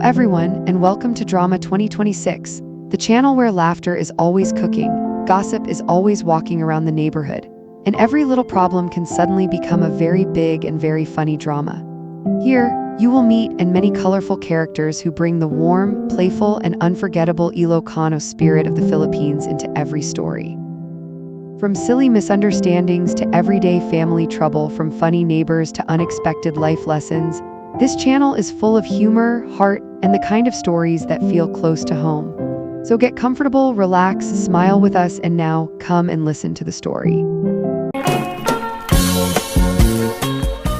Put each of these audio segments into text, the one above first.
everyone, and welcome to Drama 2026, the channel where laughter is always cooking, gossip is always walking around the neighborhood, and every little problem can suddenly become a very big and very funny drama. Here, you will meet and many colorful characters who bring the warm, playful, and unforgettable Ilocano spirit of the Philippines into every story. From silly misunderstandings to everyday family trouble, from funny neighbors to unexpected life lessons, this channel is full of humor, heart, and the kind of stories that feel close to home. So get comfortable, relax, smile with us, and now come and listen to the story.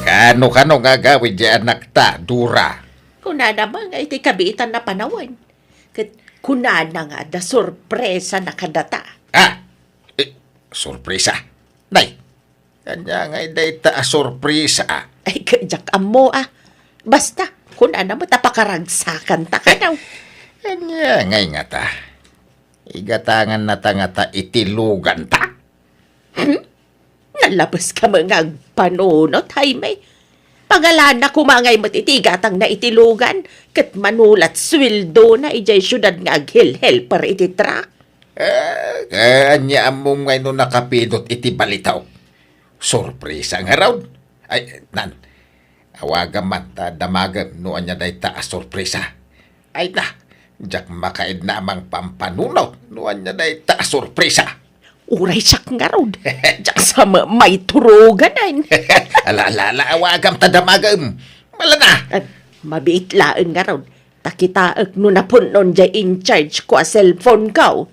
Kano nga gawin di anak ta, Dura? Kuna naman nga iti kabitan na panawan. Kuna na nga da sorpresa na kadata. Sorpresa. Nay, kanya nga iday ta sorpresa. Ay, kajak amo Basta, kuna naman tapakaragsakan ta ka daw. Kanya nga ta. Igatangan na ta nga ta itilugan ta. Nalabas ka mga panunot, Jaime. Pangalan na kumangay matitigatang na itilugan, kat manulat swildo na ijay syudad nga aghil-hel para ititrak. Kanya among ngay no nakapidot iti balitaw. Sorpresa nga raw. Ay, awagan man ta damagam no anya day ta sorpresa. Ay na, jak makaid na amang pampanunaw no anya day ta sorpresa. Uray siyak nga raw. Jak sa may turugan ay. Alala, awagam ta damagam. Mala na. Mabiitlaan nga raw. Takitaak no napunon jay in charge ko a cellphone ka.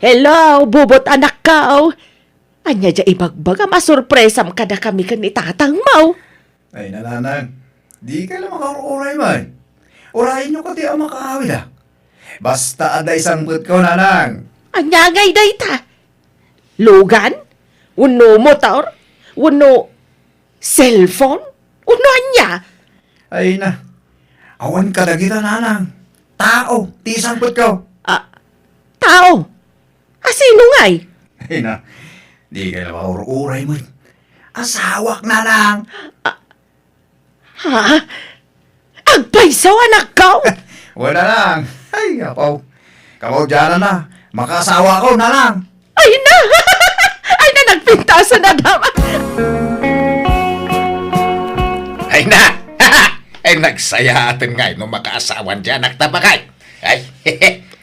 Hello, bubot anak ka. Anya jay ibagbaga masurpresam kada kami kan itatang mau. Ay, nananang, di ka lang makauray man. Urayin nyo kasi ang makakawid Basta ada isang put ko, nanang. Anya ngay dayta. Lugan? Uno motor? Uno cellphone? Uno anya? Ay na, awan ka na kita, nanang. Tao, ti isang put ko. Tao? Sino ngay? Ay na, di ka lang makauray mo. Asawak na lang. Ha? Agpaysaw anak ka? Wala lang. Ay, apaw. Kapaw dyan na. Makasawa ko na lang. Ay na! Ay na, nagpintasan na dapat. Ay na! Ay nagsaya atin nga no makaasawan dyan nagtabakay. Ay,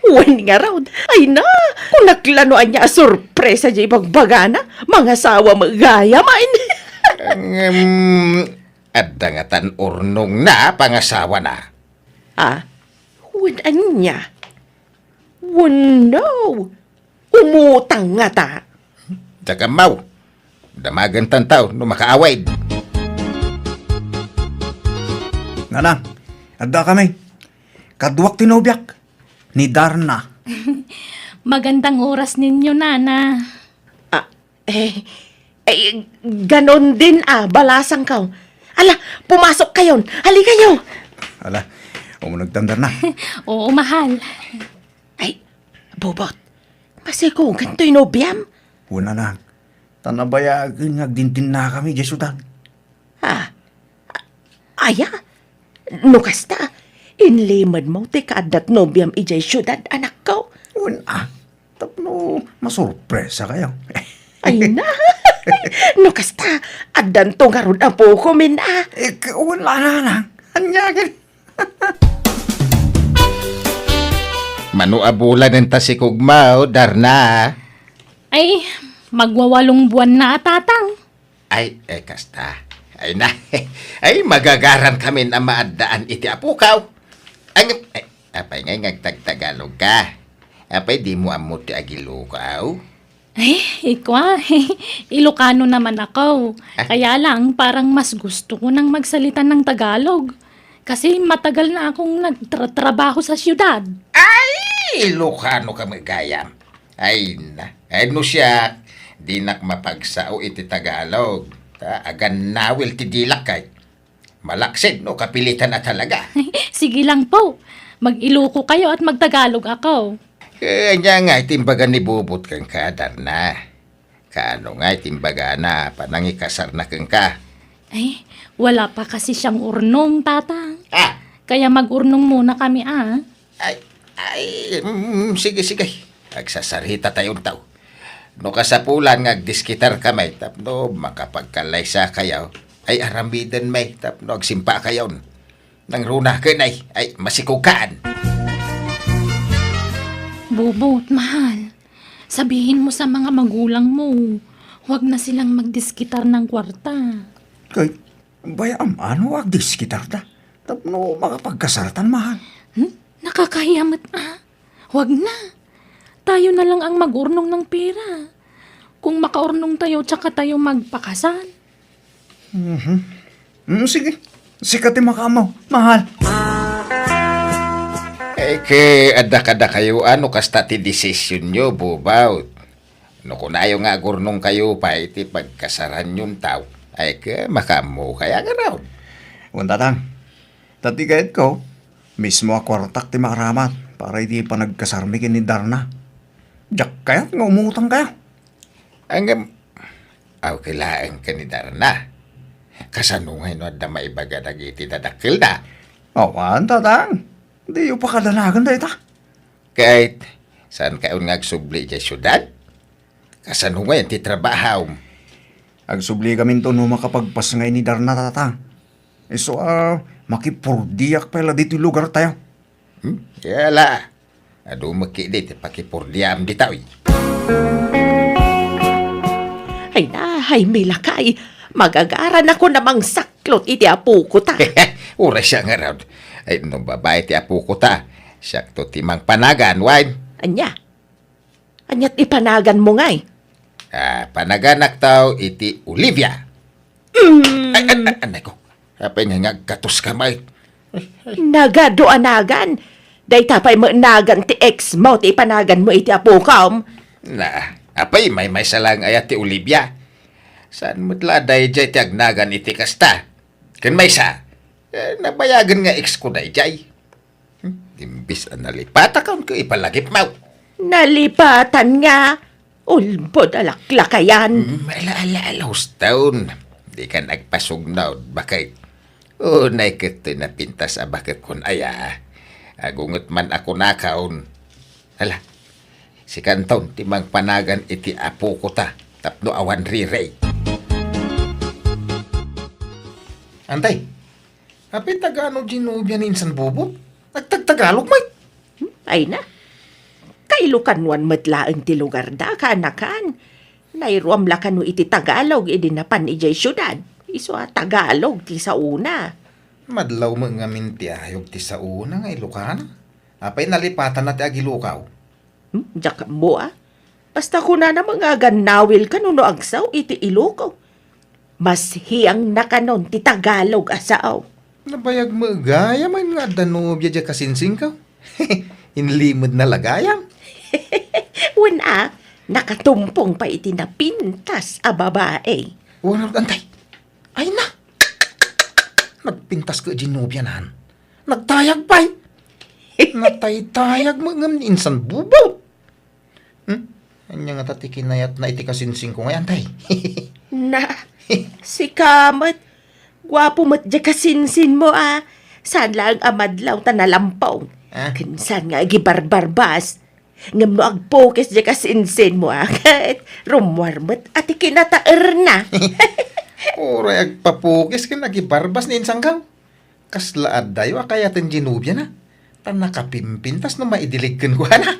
Uwan nga raw. Ay na! Kung naklanoan niya sorpresa niya ibang bagana, mga sawa magaya main. Adangatan urnong na pangasawa na. Uwan niya. No! Umutang nga ta. Tagamaw. Damagan tantaw no makaaway. Nanang, adda kami. Kaduwak tinobyak. Ni Darna. Magandang oras ninyo, Nana. Ganon din balasang ka. Ala, pumasok kayon. Hali kayo. Ala, umunagtandar na. Oo, mahal. Ay, bobot. Masiko, ganito'y nobyam. Una na. Tanabayagin nagdintin na kami, Jesudan. Aya, nukasta. Inlimad mo, ti kaadat nobyam ijay syudad, anak ko. Una. Tapno, masurpresa kayo. Ay na. Nukasta, adan to nga ron ang puko min Wala na. Anyagin. Manuabulan ng tasikugmao, Darna. Ay, magwawalong buwan na tatang. Ay, kasta. Ay na. Ay, magagaran kami na maadaan iti apukaw. Apay ngay ngagtagtagalog ka. Apay di mo amot ti agilukaw. Ay, ikwa. Ilocano naman ako. Kaya lang, parang mas gusto ko nang magsalita ng Tagalog. Kasi matagal na akong nagtrabaho sa siyudad. Ay, Ilocano ka magayam. Ay na. Ay no siya, di nak mapagsao iti Tagalog. Agan nawil ti dilak kay. Malaksid no, kapilitan na talaga. Sige lang po. Mag-Iloco kayo at magtagalog ako. Kanya nga itimbaga ni bubot kang kadar na. Kaano nga itimbaga na panangikasar na kang ka. Ay, Wala pa kasi siyang urnong, tatang. Ah, Kaya mag-urnong muna kami, sige, sige. Agsasarita tayong tao. No kasapulan nga agdiskitar kamay, tapno makapagkalaysa kayaw, ay aramidan may, tapno agsimpa kayaw. Nang runa ka ay masikukaan. Bubot, mahal. Sabihin mo sa mga magulang mo, huwag na silang magdiskitar ng kwarta. Kay, bayam, ano agdis kita ta? Tapno makapagkasaratan, mahal. Nakakahiyamat, Huwag na. Tayo na lang ang mag-urnong ng pera. Kung makaurnong tayo, tsaka tayo magpakasal. Sige. Sikati makamaw, mahal. Ada-kada kayo, ano kasta ti desisyon nyo, bubaw. No kung ayaw nga gurnong kayo pa, iti pagkasaran yung tao, ay makamo kaya nga raw. Tatang, tati kahit ko, mismo ako kwartak ti makaramat para hindi pa nagkasarmi ni Darna. Diyak kaya nga umutang kaya. Ang kailangan ka ni Darna. Kasanungay no da maibaga dagiti dadakil na. Awan, tatang. Hindi yung pakadanagan dahil ta. Kahit saan kayo nga agsubli dyan syudad? Kasanungay ti trabaho. Agsubli kami to no makapagpas ngay ni Darna, tatang. So, makipurdiyak pala dito lugar tayo. Yala. Ado makidit pakipurdiam di tao. Ay na, ay may lakay. Magagaran ako namang saklot iti apo ko ta. Ura siya nga raw. Ay, nung babae ti apo ko ta. Siya to timang panagan, wine. Anya? Anya't ipanagan mo ngay. Panaganak tao iti Olivia. Anay ko. Apay nga gatos kamay. Nagadoanagan. Day tapay mo nagan ti ex mo ti ipanagan mo iti apo kam. Apay may salang ayat ti Olivia. Saan mo't laday jay ti agnagan iti kasta? Kan may sa, nabayagan nga ex ko day jay. Imbis ang nalipata kaon ko ipalagip mau. Nalipatan nga. Ulbod alaklakayan. Alaos taon. Di ka nagpasugnaw. Bakit? Unay kito na pintas bakit kun aya. Agungot man ako nakaon. Hala, si Kanton timang panagan iti apo ko ta. Tapno awan rirey. Antay, apit Tagalog ginubya ni Insan Bubot? Nagtagtagalog may? Ay na. Kailukanwan matlaang ti lugar da kanakan. Nairuam la kanu iti Tagalog idinapan ijay syudad. Iso Tagalog ti sa una. Madlaw mo nga minti ayog ti sa una nga Ilocana. Apay nalipatan na ti agilukaw. Diyak mo Basta ko na mga ganawil kanuno agsaw iti Iloco. Mas hiyang na kanon ti Tagalog asaw. Nabayag mo gaya man nga danubya dya kasinsing ka. Inlimod na lagayam. Wala, nakatumpong pa iti na pintas a babae. Wala antay. Ay na. Nagpintas ka ginubya nahan. Nagtayag pa'y. Natay-tayag mo nga ni Insan Bubot. Anya nga tati kinayat na iti kasinsing ko ngayon, tay. Na, si Kamat, gwapo mo't di kasinsin mo Saan lang amadlaw ta nalampaw. Kinsan nga gibarbarbas. Ngam no agpokes di kasinsin mo Kahit rumwarmat at ikinataer na. Oray agpapugis ka nagibarbas ni Insang Kaw. Kaslaad dayo akayatin ginubya na. Tan nakapimpintas no maidiligkan ko na.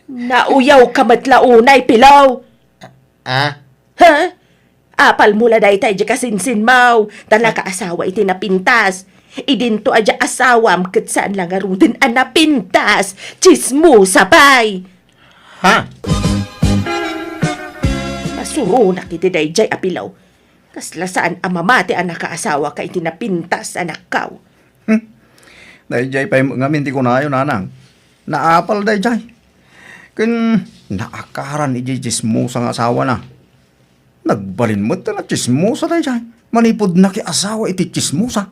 Nauyaw ka matlaunay, pilaw. Ha? Apal mula day tayo di kasinsin mau. Tan nakaasawa iti napintas. Idinto adya asawam kat saan lang arudin ang napintas. Chismo sapay. Ha? Masurunak iti day jay apilaw. Kaslasaan ang mamati ang nakaasawa ka iti napintas anak kaw. Dahil jay pa yung ngamin di ko na yun, nanang. Naapal dahil jay. Kun naakaran iti chismosa nga asawa na. Nagbalin mo na chismosa dahil jay. Manipod na ki asawa iti chismosa.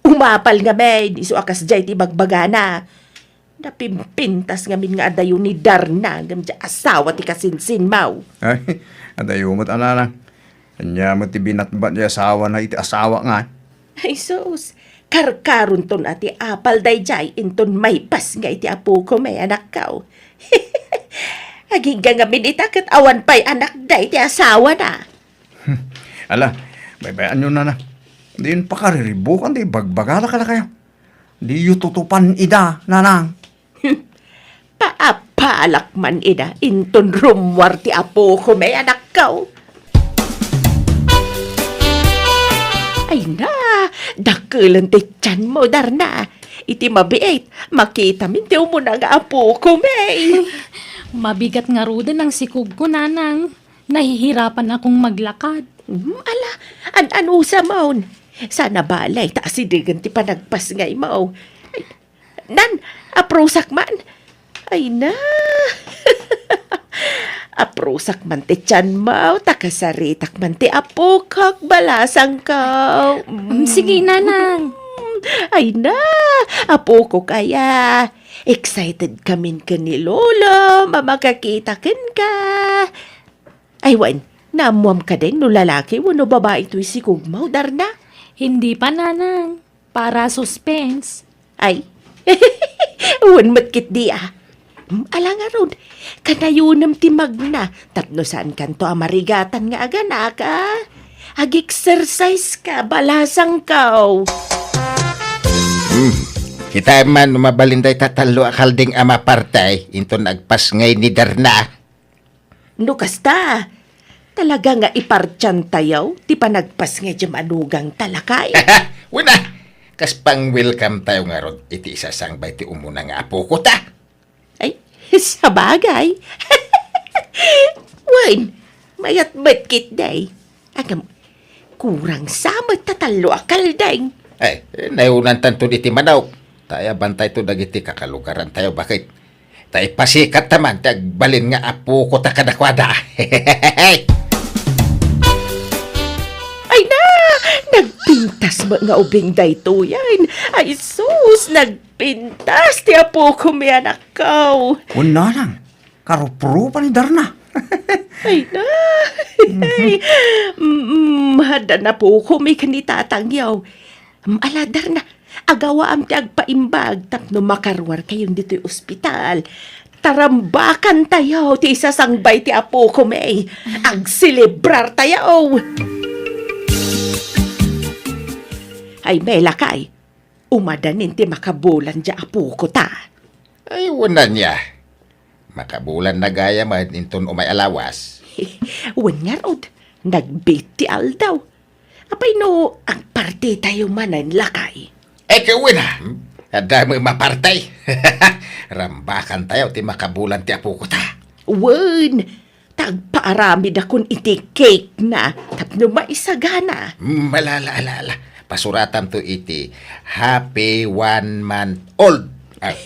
Umapal nga may, iso akas jay ti bagbagana. Napimpintas nga min nga adayo ni Darna, ngam asawa ti kasinsin mau. Ay, adayo mo't ananang. Anya mo ti binatbat niya asawa na iti asawa nga. Ay sus, karkaron ton ati apal dayjay inton may pas nga iti apo ko may anak kao. Aging gangamin itakat awan pa'y anak day ti asawa na. Ala, baybayan nyo na. Di yun pakariribukan, di bagbagala ka na kayo. Di yu tutupan ida, nanang. Paapalak man ida inton rumwar ti apo ko may anak kao. Ay na, dakulan ti tiyan mo, Darna. Iti mabiit, makita min ti umuna nga apo ko, may. Mabigat nga rudan ang sikog ko, nanang. Nahihirapan akong maglakad. Ala, an-anusa maun. Sana balay, taasidigan ti panagpas ngay mau. Ay, nan, aprosak man. Ay na. Aprosak man ti tiyan mau, takasaritak man ti apo kag balasang ka. Sige, nanang. Ay na, apo ko kaya. Excited kamin ka ni Lolo, mamakakita kin ka. Ay wan, namuam ka din no lalaki wano babae ito'y si Kugmaw, Darna. Hindi pa, nanang. Para suspense. Ay, wan matkit di ah. Alang aron, kanayunam ti magna, tapno saan kanto amarigatan nga aganak ah. Ag-exercise ka, balasang kaw. Kita man mabalinday tatalo akalding ama partay into nagpas ngay ni Darna. No kasta, talaga nga ipartyan tayaw, ti panagpas nga dyan manugang talakay. Wala, kas pang welcome tayo nga ron iti isasangbay ti umuna nga apo ko ta. Ay, sa bagay. Wan, mayat batkit day. Agam, kurang samat tatalo akaldeng. Ay, nayunan tanto iti manaw. Taya bantay to dagiti kakalugaran tayo. Bakit? Tayo pasikat naman. Tagbalin nga apo ko ta kadakwada. Ay na, nagpintas ba nga ubing day to yan? Ay sus, nagpintas ti apo ko may anak ko. Una lang, karupro pa ni Darna. Ay na, ay, hada na po ko may kanitatangyaw. Aladar na, agawa am ti agpaimbag tapno makarwar kayong dito'y ospital. Tarambakan tayo ti isasangbay ti apo ko may. Agsilibrar tayo. Ay may lakay, umadanin ti makabulan di apo ko ta. Ay, wala niya. Makabulan na gaya man inton umay alawas. Wan nga rod, nagbit ti aldaw. Apay no, ang parte tayo manan lakay. Kawin na. Dami mapartay. Rambakan tayo ti makabulan ti apo ko ta. Wan, tagpaarami da kun iti cake na, tapno maisagana. Malala. Pasuratan to iti happy 1 month old. Ay,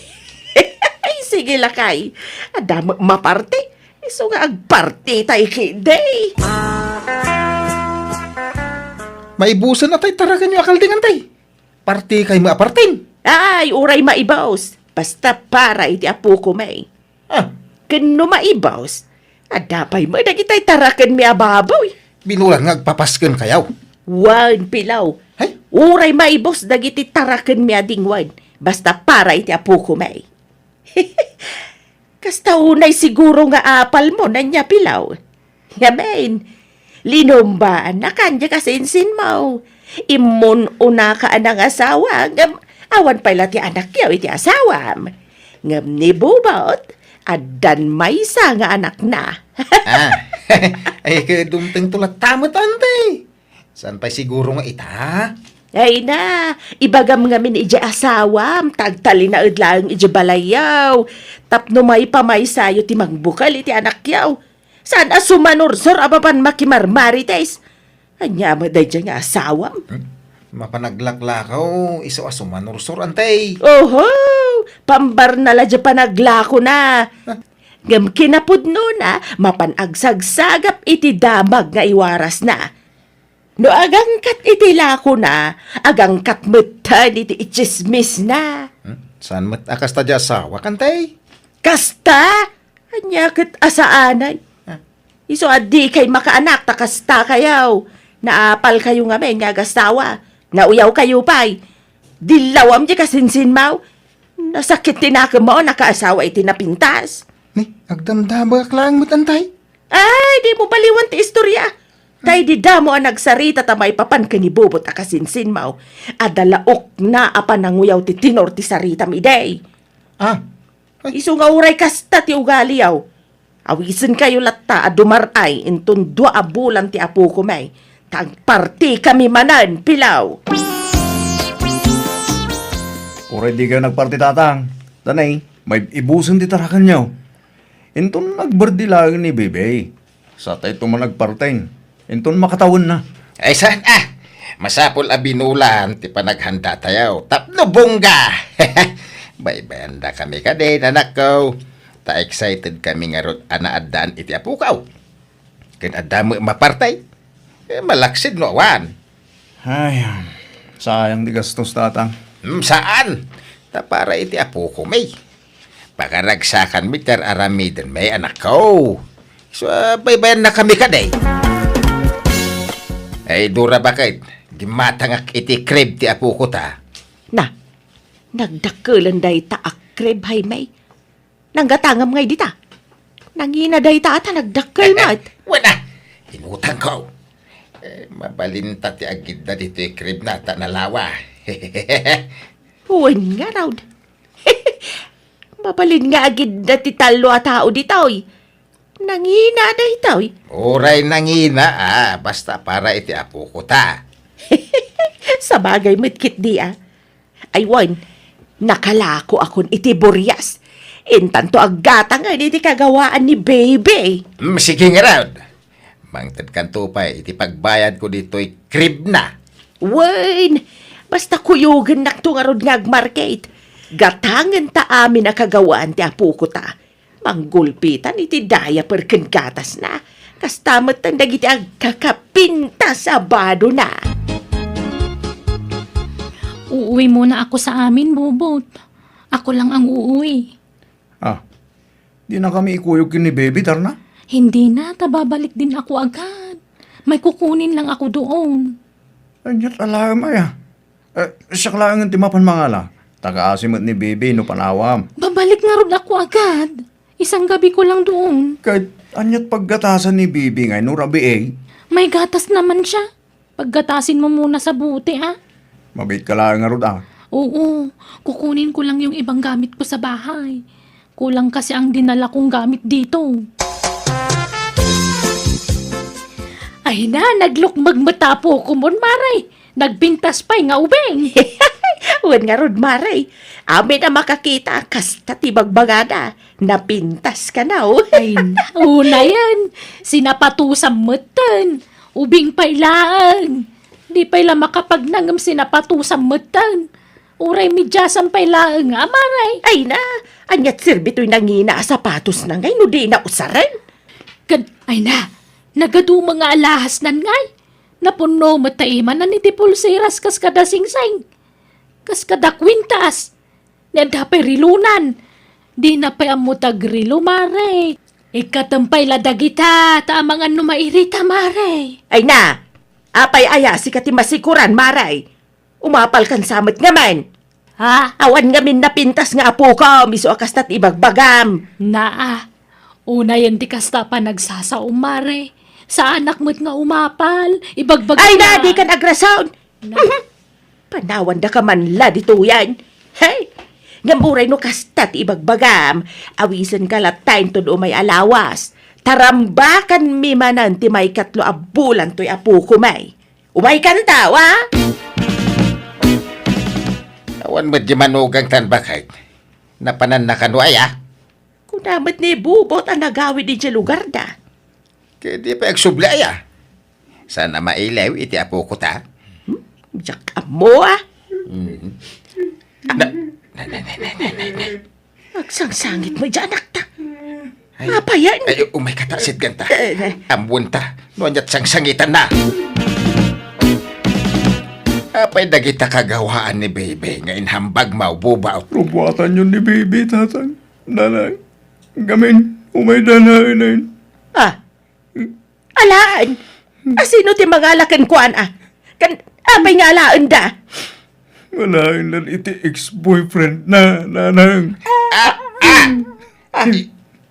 Ay, sige lakay. Ada maparte. Iso nga agparte tayo kiday. maibusan na tay taragan nyo akaldingan tay. Parti kay maapartin. Ay, uray maibaws. Basta para iti apo ko may. Ah, Kano maibaws? Adapay mo, nagitay tarakan mi ababaw. binulang ngagpapasken kayaw. Wan pilaw. Hay, Uray maibos dagiti tarakan mi adingwan. Basta para iti apo ko may. Kasta unay siguro nga apal mo na niya pilaw. Yamen, linumbaan na kanya kasinsin mo. Imun una ka anang asawa. Awan pala ti anak yaw iti asawam. Ngam ni bubot, adan may isa nga anak na. ah, ay kadumteng tulat tamat antay. San pa siguro nga ita? Ay na, ibagam ngamin iji asawam, tagtali na udlang iji balayaw. Tapno may pamay sayo ti mangbukal iti anak yaw. Sana sumanorsor abapan makimarmarites. Anya mo day dyan nga asawam. Mapanaglaklakaw, iso asumanursor antay. Oho, pambar na la dyan panaglako na. Ngam kinapudno na, mapanagsagagap iti damag nga iwaras na. No agangkat iti lako na, agangkat mutan iti ichismis na. Saan mat akas tadya asawa kantay? Kasta, anya kat asaanay. Iso adi kay makaanak, takasta kayaw. Naapal kayo nga men, nga gastawa. Nauyaw kayo pa'y. Dilawam di kasinsin mau. Nasakit tinaka mo, nakaasawa iti napintas. Ni, agdamdama ka lang mo tantay. Ay, di mo baliwan ti istorya. Tay di damo ang nagsarita tamay papan kanibubot a kasinsin mau. Adalaok na apan nanguyaw ti tinor ti sarita mi day. Ah, Isu nga uray kasta ti ugaliyaw. Awisin kayo latta a dumaray intun 2 bulan ti apo ko may. Tag parti kami manan, pilaw. Oray di kayo nagparti tatang. Tanay, may ibusan di tarakan nyo. Inton nagbardilagan ni Bebe. Sa tayo man nagparteng. Inton makatawon na. Ay saan masapol a binulan ti panaghanda tayo. Tapno bongga. Baybanda kami ka din, anak ko. Ta excited kami nga rod anaadaan iti apukaw. Ken adamo mapartay. Malaksid no awan. Ay, sayang di gastos tatang. Saan? Ta para iti apo ko may. Pakaragsakan mi kar aramiden may anak ko. So, baybayan na kami kaday. Ay, dura bakit? Di matangak iti crib ti apo ko ta. Na, nagdakulan day ta akrib hay may. Nanggatangam ngay dita. Nangina day ta ata nagdakkel mat. Wala. Inutang ko. Mabalinta ti agid na dito yung crib na ta nalawa. Huwag nga raw. Mabalin nga agid na ti talo a tao ditoy. Nangina day toy. Oray nangina basta para iti apo ko ta. Sa bagay mitkit di Aywan, nakalako akon iti buryas. Intanto agata nga iti kagawaan ni baby. Sige nga raw. Mangtad kanto pa iti pagbayad ko dito'y crib na. Wen, basta kuyugan nakto nga rod ngagmarket. Gatangan ta amin na kagawaan ti apo ko ta. Manggulpitan iti daya perken gatas na. Kastamat ang dagiti agkakapinta sa bado na. Uuwi muna ako sa amin, Bubot. Ako lang ang uuwi. Di na kami ikuyog ni Baby, tarna? Hindi na, tababalik din ako agad. May kukunin lang ako doon. Anyat alam ay siya lang ang timapan mangala. Takaasimot ni Baby no panawam. Babalik nga ron ako agad. Isang gabi ko lang doon. Kahit anyat paggatasan ni Baby ngay no rabi May gatas naman siya. Paggatasin mo muna sa buti, ha? mabait ka lang nga rod Oo, kukunin ko lang yung ibang gamit ko sa bahay. Kulang kasi ang dinala kong gamit dito. Ay na, naglukmag mata po ko mon, Maray. Nagbintas pa'y nga ubeng. Wen nga rod maray. Amin na makakita kasta tibagbagada. Napintas ka na Ay na, una yan. Sinapatusang matan. Ubing pa'y lang. Di pa'y lang makapagnangam sinapatusang matan. Uray midyasan pa'y lang, Maray. Ay na, anyat sirbito'y nangina sapatos na ngay no di na usaran. Ay na, nagadu mga alahas nan ngay. Napuno mataiman na ni tipulsiras kas kada singsing. Kas kada kwintas. Nanda pa'y rilunan. Di na pa'y amutag rilo, Maray. Ikatampay ladagita, taamangan no mairita, Maray. Ay na, apay aya si katimasikuran maray. Umapal kan samot nga man. Ha? Awan nga min napintas nga apo ko, miso akastat ibagbagam. Una yan di kasta pa nagsasaum, Maray. Sa anak mo't nga umapal, ibagbag Ay na, di ka nagrasound. Panawan da ka man la dito yan. Hey, ngamuray no kastat ibagbagam. Awisan ka latain to do may alawas. Tarambakan mi manan ti may 3 bulan to'y apo ko may. Umay kanta, wa? Awan mo di manugang tan bakit? Napanan na kanwaya. Kung damat ni Bubot ang nagawid din sa lugar da. Kaya di pa agsublaya. Sana mailaw iti apo ko ta. Diyak mo Agsangsangit mo dyan, anak ta. Apa yan? Ay, umay katasid ganta. Ambun ta. Nuanyat sang sangitan na. Apay dagita kagawaan ni Bebe ngayon hambag maububaw. Rubuatan yun ni Baby, tatang. Nanay, gamin, umay danain na yun. Alaan? Asino ti mangalakan kuan Kan apay nga alaan da? Walain lang iti ex-boyfriend na, nanang.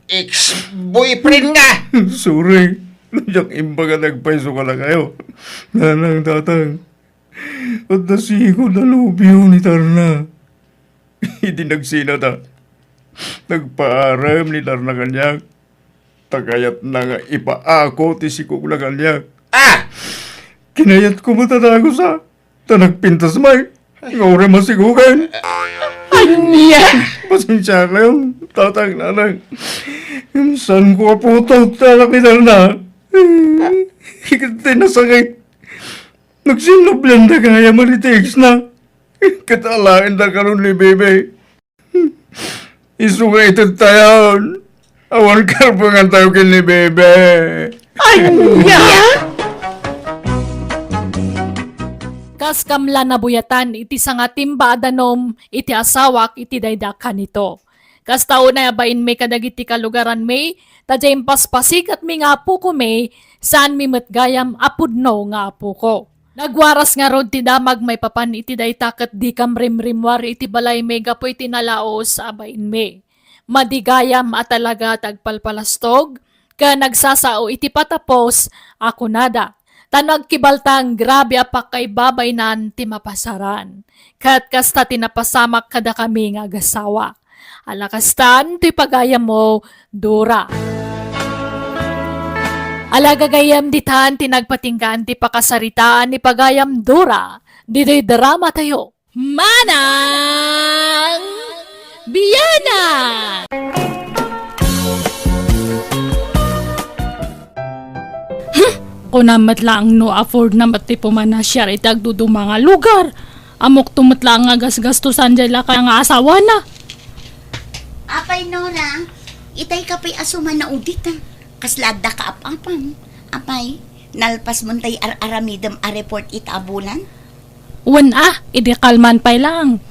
Ex-boyfriend nga. Sorry. Nandiyak imbaga nagpaiso ka lang kayo. Nanang tatang. At nasigo na lubyo ni Tarna. Hindi nagsina ta. Nagpaaram ni Tarna kanyak. Tagayat na nga ipaako ti sikog na kanyak. Kinayat ko matatago sa tanagpintas may. Ngore masigugan. Anya? Pasensya kayo, tatang nanang. Saan ko puto talak ni Tarna? Higit nasakit. Nagsinublan na kaya malitiks na. Katalaan na karon ni Bebe. Isugated tayo. Awan karpungan tayo kin ni Bebe. Anya? Kas kamla na buyatan iti sanga timba adanom iti asawak iti daydakan nito. Kas tao na yabain may kadagiti kalugaran may, tadyayin paspasik at may nga apo ko may, saan mi matgayam apudno nga apo ko. Nagwaras nga rod ti damag may papan iti daytakat di kam rimrimwar iti balay may gapo iti nalaos sa abain may. Madigayam at talaga tagpalpalastog, ka nagsasao iti patapos ako nada. Tanag kibaltang grabe apak kay babay nan ti mapasaran. Kat kasta tinapasamak kada kami nga gasawa. Alakastan ti pagayam mo, Dora. Alagagayam ditan tinagpatinggan ti pakasaritaan ni pagayam Dora. Dito'y drama tayo. Manang Biyana! Kunamat lang no afford na mati pumanasyar itagdudo mga lugar. Amok tumat lang nga gasgastusan dyan lang kaya nga asawa na. Apay Nora, itay ka pa'y asuman na udit kaslada ka apapang. Apay, nalpas mo tay aramidam a report itabulan? Wan idi kalman pa'y lang.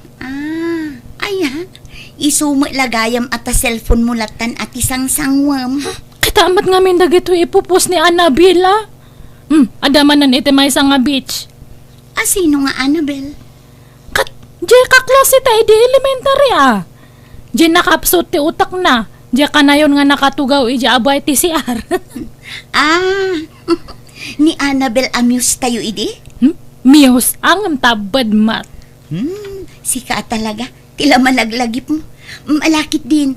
Isumo lagayam at a cellphone mo latan at isang sangwam. Kitamat nga min dagito ipupos ni Annabelle. Adamanan iti may nga beach. Sino nga Annabelle? Kat, di ka klase tayo di elementary Di nakapsot ti utak na. Di ka na yun nga nakatugaw iji abay ti CR. Ni Annabelle amuse tayo idi? Miyos, ang tabad mat. Sika talaga. Tila malaglagip mo. Malakit din.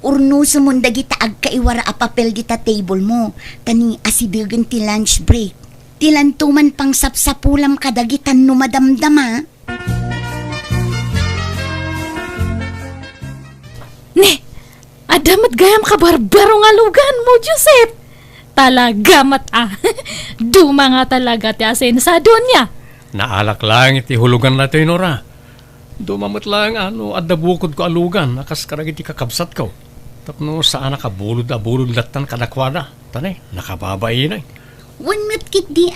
Urnuso mo dagita agkaiwara a papel dita table mo. Tani asibigan ti lunch break. Tilantuman pang sapsapulam kadagitan no madamdama. Ne, adamat gayam ka barbaro nga lugan mo, Joseph. Talaga mat Duma nga talaga ti asensado niya. Naalak lang iti hulugan na ito, Nora. Dumamot lang adda bukod ko alugan, akas karag iti kakabsat ko. Tapno saan nakabulod latan kadakwada. Tanay, nakababay na. One mo't kit di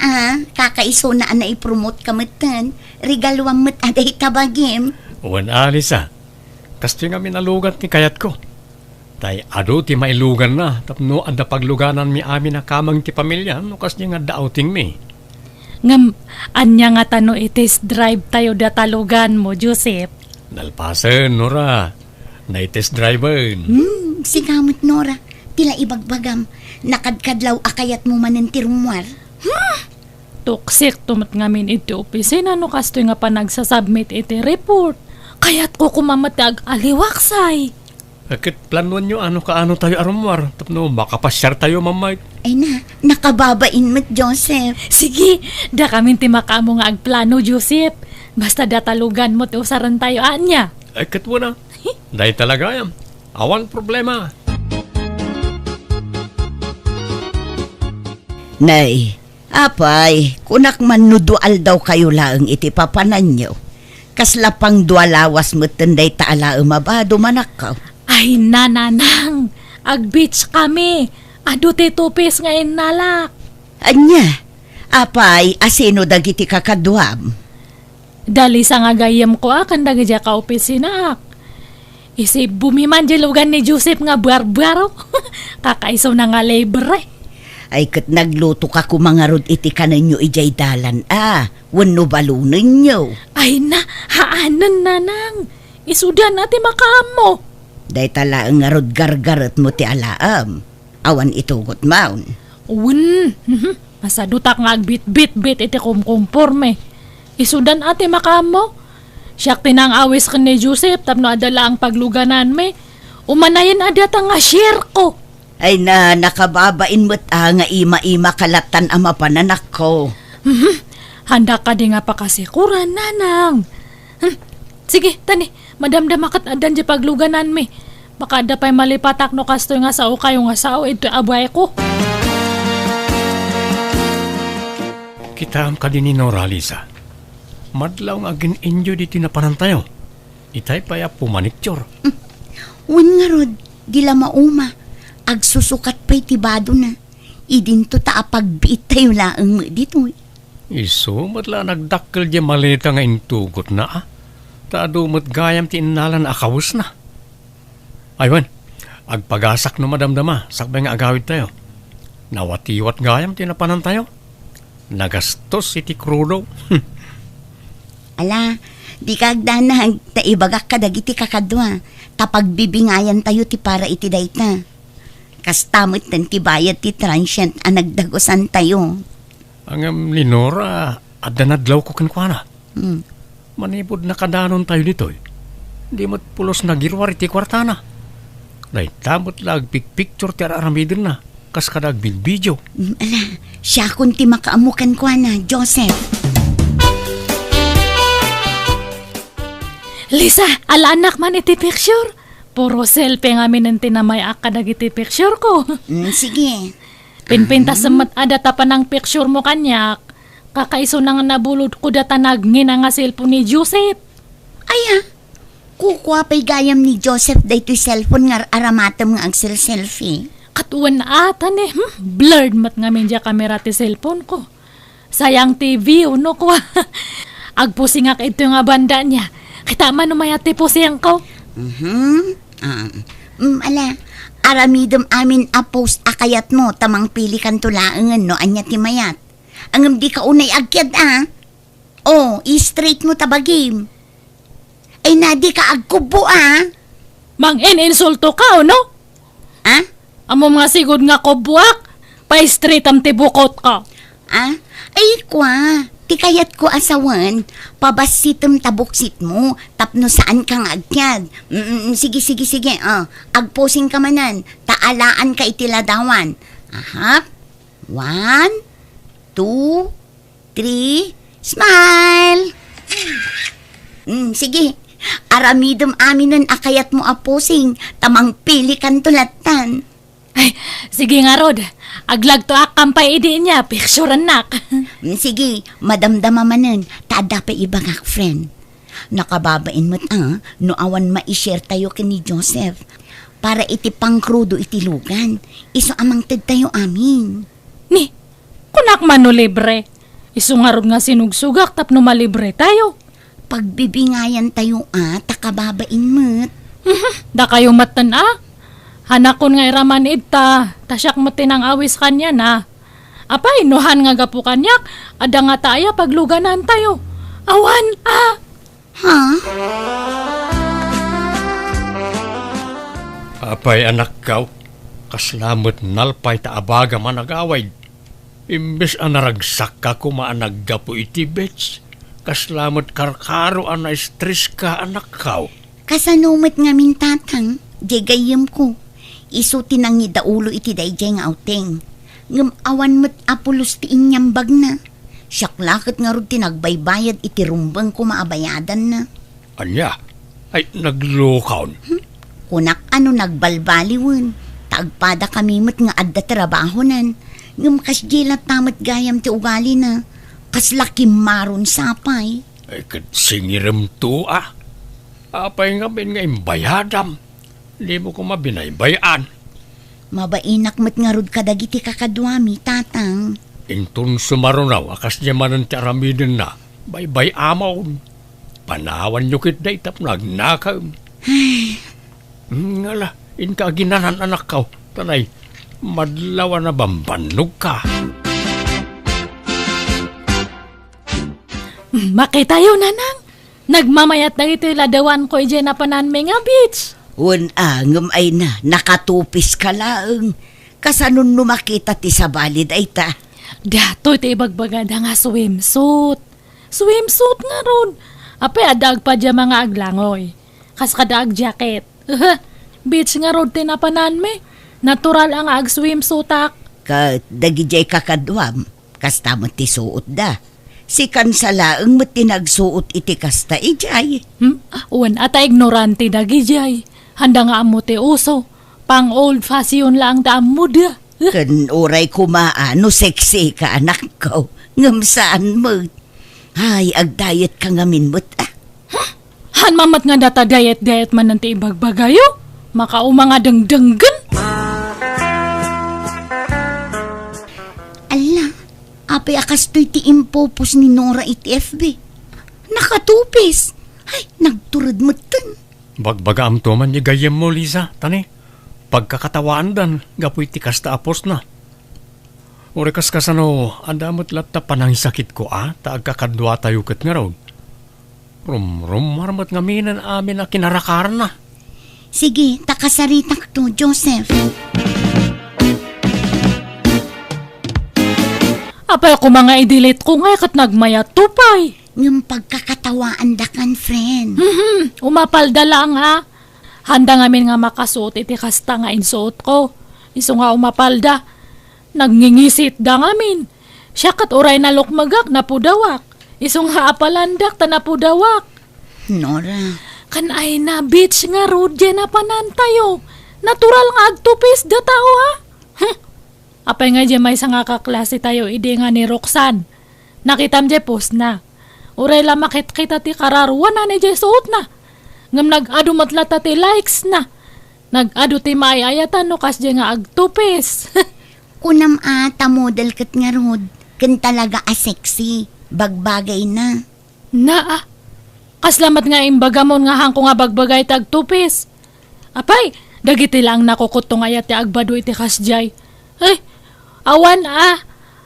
kakaiso na ana i-promote kamatan. Regalwang mo't aday tabagim. Wan alisa. Kasto nga minalugat ni kayat ko. Tay ado ti mailugan na, tapno adda pagluganan mi amin na kamang ti pamilya, no kas nga daouting mi. Ngam, anya nga tano i-test drive tayo datalugan mo, Joseph. Nalpasan, Nora. Na-test driver. Sigamot Nora, tila ibagbagam. Nakadkadlaw akayat mo manentirumwar. Toksik tumat ngamin iti opisina no kasto nga pa nagsasubmit iti report. Kaya't ko kumamatag aliwaksay. Akit planuan nyo kaano tayo arumwar. Tapno makapasyar tayo mamay. Ay nakababain mo't Joseph. Sige, da kamin ti makamo nga agplano, Joseph. Basta datalugan mo ti usaran tayo anya. Akit mo na. Dahil talaga yan. Awan problema. Nay, apay, kunak man nudual daw kayo laang iti papanan nyo. Kaslapang dualawas mo tenday taala umabado manakaw. Ay, nananang, ag-beach kami. Ado ti tupis ngayon nalak. Anya, apay, asino dagiti kakadwam. Dali sa nga gayam ko akan dagidya ka opisina. Isi bumiman di lugan ni Joseph nga barbaro. Kakaiso na nga labor Ay kat nagluto ka kumangarod iti kanan nyo ijay dalan. Wano balunan nyo. Ay na, haanan nanang. Isudan ati makaam mo. Day tala ang ngarod gargarat mo ti alaam. Awan itugot maun. Un, masadutak nga agbit-bit-bit iti kumkumporme. Isudan ati makaam mo. Siyak tinang awis ka ni Joseph tapno adala ang pagluganan me. Umanayan adata nga share ko. Ay na nakababain mo't nga ima-ima kalatan ama pananak ko. Handa ka di nga pakasikuran, nanang. Sige, tani, madamdam akat adan di pagluganan me. Baka da pa'y malipatak no kastoy nga sao kayo nga sao ito abay ko. Kita ka din ni Nora, Lisa. Madlaw nga gin-enjoy dito na tayo. Itay pa ya pumanikture. Wan nga rod, di la mauma. Agsusukat pa'y tibado na. Idinto ta apagbiit tayo laang mo dito. Iso, matla nagdakkel di malita nga intugot na Taado mo't gayam ti inalan akawus na. Aywan, agpagasak no madamdama, sakbay nga agawid tayo. Nawatiwat gayam ti napanan tayo. Nagastos iti krudo. Ala, di kagdanag ta ibagak ka dagiti kakadwa. Tapagbibingayan tayo ti para iti dayta. Kastamot tan ti bayad ti transient ang nagdagosan tayo. Ang Linora, adanadlaw ko kankwana. Manipod na kadanon tayo dito. Di mo't pulos nagirwar iti kwartana. Dahil tamot lag picture ti aramidin na. Kas kadag video. Ala, siya kun ti makaamukan kwa na, Joseph. Lisa, ala anak man iti picture. Puro selfie nga minanti na may akadag iti picture ko. Sige. Pinpintas samat adata pa ng picture mo kanyak. Kakaiso na nga nabulod ko data nagngin nga cellphone ni Joseph. Aya, kukuha pa'y gayam ni Joseph da ito'y cellphone nga aramatam nga ang selfie. Katuan na atan eh. Blurred mat nga medya kamera ti cellphone ko. Sayang TV, uno ko. Agpusi nga ito nga banda niya. Kita man umayati po siyang ko. Ala, aramidom amin a post akayat mo tamang pili kan tulaangan no anya ti mayat. Ang di ka unay agyad i-straight mo tabagim. Ay na di ka agkubo Mang insulto ka, no? Amo mga sigod nga ko buwak, pa-straight am tibukot ka. Ay kwa, ti kayat ko asawan, pabasitem tabuksit mo, tapno saan kang agyad. Sige, agposing ka manan, taalaan ka itiladawan. 1, 2, 3, smile! Sige, aramidom aminan akayat mo aposing, tamang pili kan tulatan. Ay, sige nga Rod, aglag to akampay idi niya, picturean nak. Sige, madamdama manan, tada pa ibang friend. Nakababain mo't no awan ma-share tayo kini Joseph. Para iti pangkrudo iti lugan, iso amang ted tayo amin. Ni, kunak man no libre. Iso nga Rod nga sinugsugak tapno malibre tayo. Pagbibingayan tayo takababain mo't. Da kayo matan Hanakon nga iraman ita, tasyak mo tinang awis kanya na. Apay, nuhan nga gapu kanyak, ada nga taya pagluganan tayo. Awan, Apay anak kaw, kaslamot nalpay ta abaga man nagaway. Imbes naragsak ka kumaanaggapo iti bets. Kaslamot karkaro stress ka anak kaw. Kasanumit nga mintatang, jegayem ko. Iso tinangi daulo iti dayjay nga auteng. Ngam awan mo't apulos ti inyambag na. Syaklakit nga rod tinagbaybayad iti rumbang ko maabayadan na. Anya, ay naglokawn. Kunak nagbalbaliwan. Taagpada kami mo't nga adda trabahonan. Ngam kasjilat tamat gayam ti ugali na. Kaslaki maron sapay. Ay singiram to Apay nga ben nga imbayadam. Di mo ko mabinaybayan. Mabainak mo't nga rod kadagiti kakadwami, tatang. Intun sumarunaw, akas niya manan ti aramidin na. Baybay amaw. Panawan nyo kit day tap nagnakaw. Ngala, inkaginanan anak kaw. Tanay, Madlawa na bambanog ka. Makita yun, nanang. Nagmamayat na ito ladawan ko na panan may nga beach. Unangam ay na, nakatupis ka lang. Kasanon numakita ti sa balid ay ta. Dato ito ibagbagada nga swimsuit. Swimsuit nga ron. Apay adag pa dya mga aglangoy. Kas kadaag jacket. Beach nga ron tinapanan me. Natural ang ag swimsuitak. Dagijay kakadwam, kasta mo ti suot da. Si kansalaang mo tinagsuot iti kasta ijay. Uwan ata ignorante dagijay. Handa nga amo ti uso. Pang old fashion lang da amo da. Kan oray kumaano sexy ka anak ko. Ngam saan mo? Ay, ag-diet ka ngamin mo't Han mamat nga data diet man nanti ibagbagayo. Makauma nga dengdenggan. Ala, apay akas to'y ti impopos ni Nora iti FB. Nakatupis. Ay, nagturad mo tan. Bagbagaam to man ni gayem mo, Lisa, tani. Pagkakatawaan dan, gapoy ti kasta apos na. Orekas kasano, andamot latta panang sakit ko taag kakadwa tayo kat nga raw. Marmat nga minan amin na kinarakar na. Sige, takasaritak to, Joseph. Apay ako mga i-delete ko nga kat nagmayat tupay. Ngam pagkakatawaan da kan, friend. Umapalda lang ha. Handa ngamin nga makasuot iti kasta nga insuot ko. Iso nga umapalda. Nagngingisit da ngamin. Siya kat uray na lukmagak na pudawak. Iso nga apalandak ta na pudawak. Nora, Kan ay na beach nga road dyan na panantayo. Natural nga agtupis da tao ha. Apay nga dyan may nga kaklase tayo idi nga ni Roxanne. Nakitam dyan post na. Uray la makit kita ti kararuan na ni dyan suot na. Ngam nag-adu matlata ti likes na. Nag-adu ti maayayatan no kas dyan nga agtupis. kunam ata model kat nga rod. Kan talaga sexy. Bagbagay na. Na kaslamat nga imbagamon nga hangko nga bagbagay tagtupis. Apay, dagiti lang nakukuto nga yati agbado iti kasjay. Ay, awan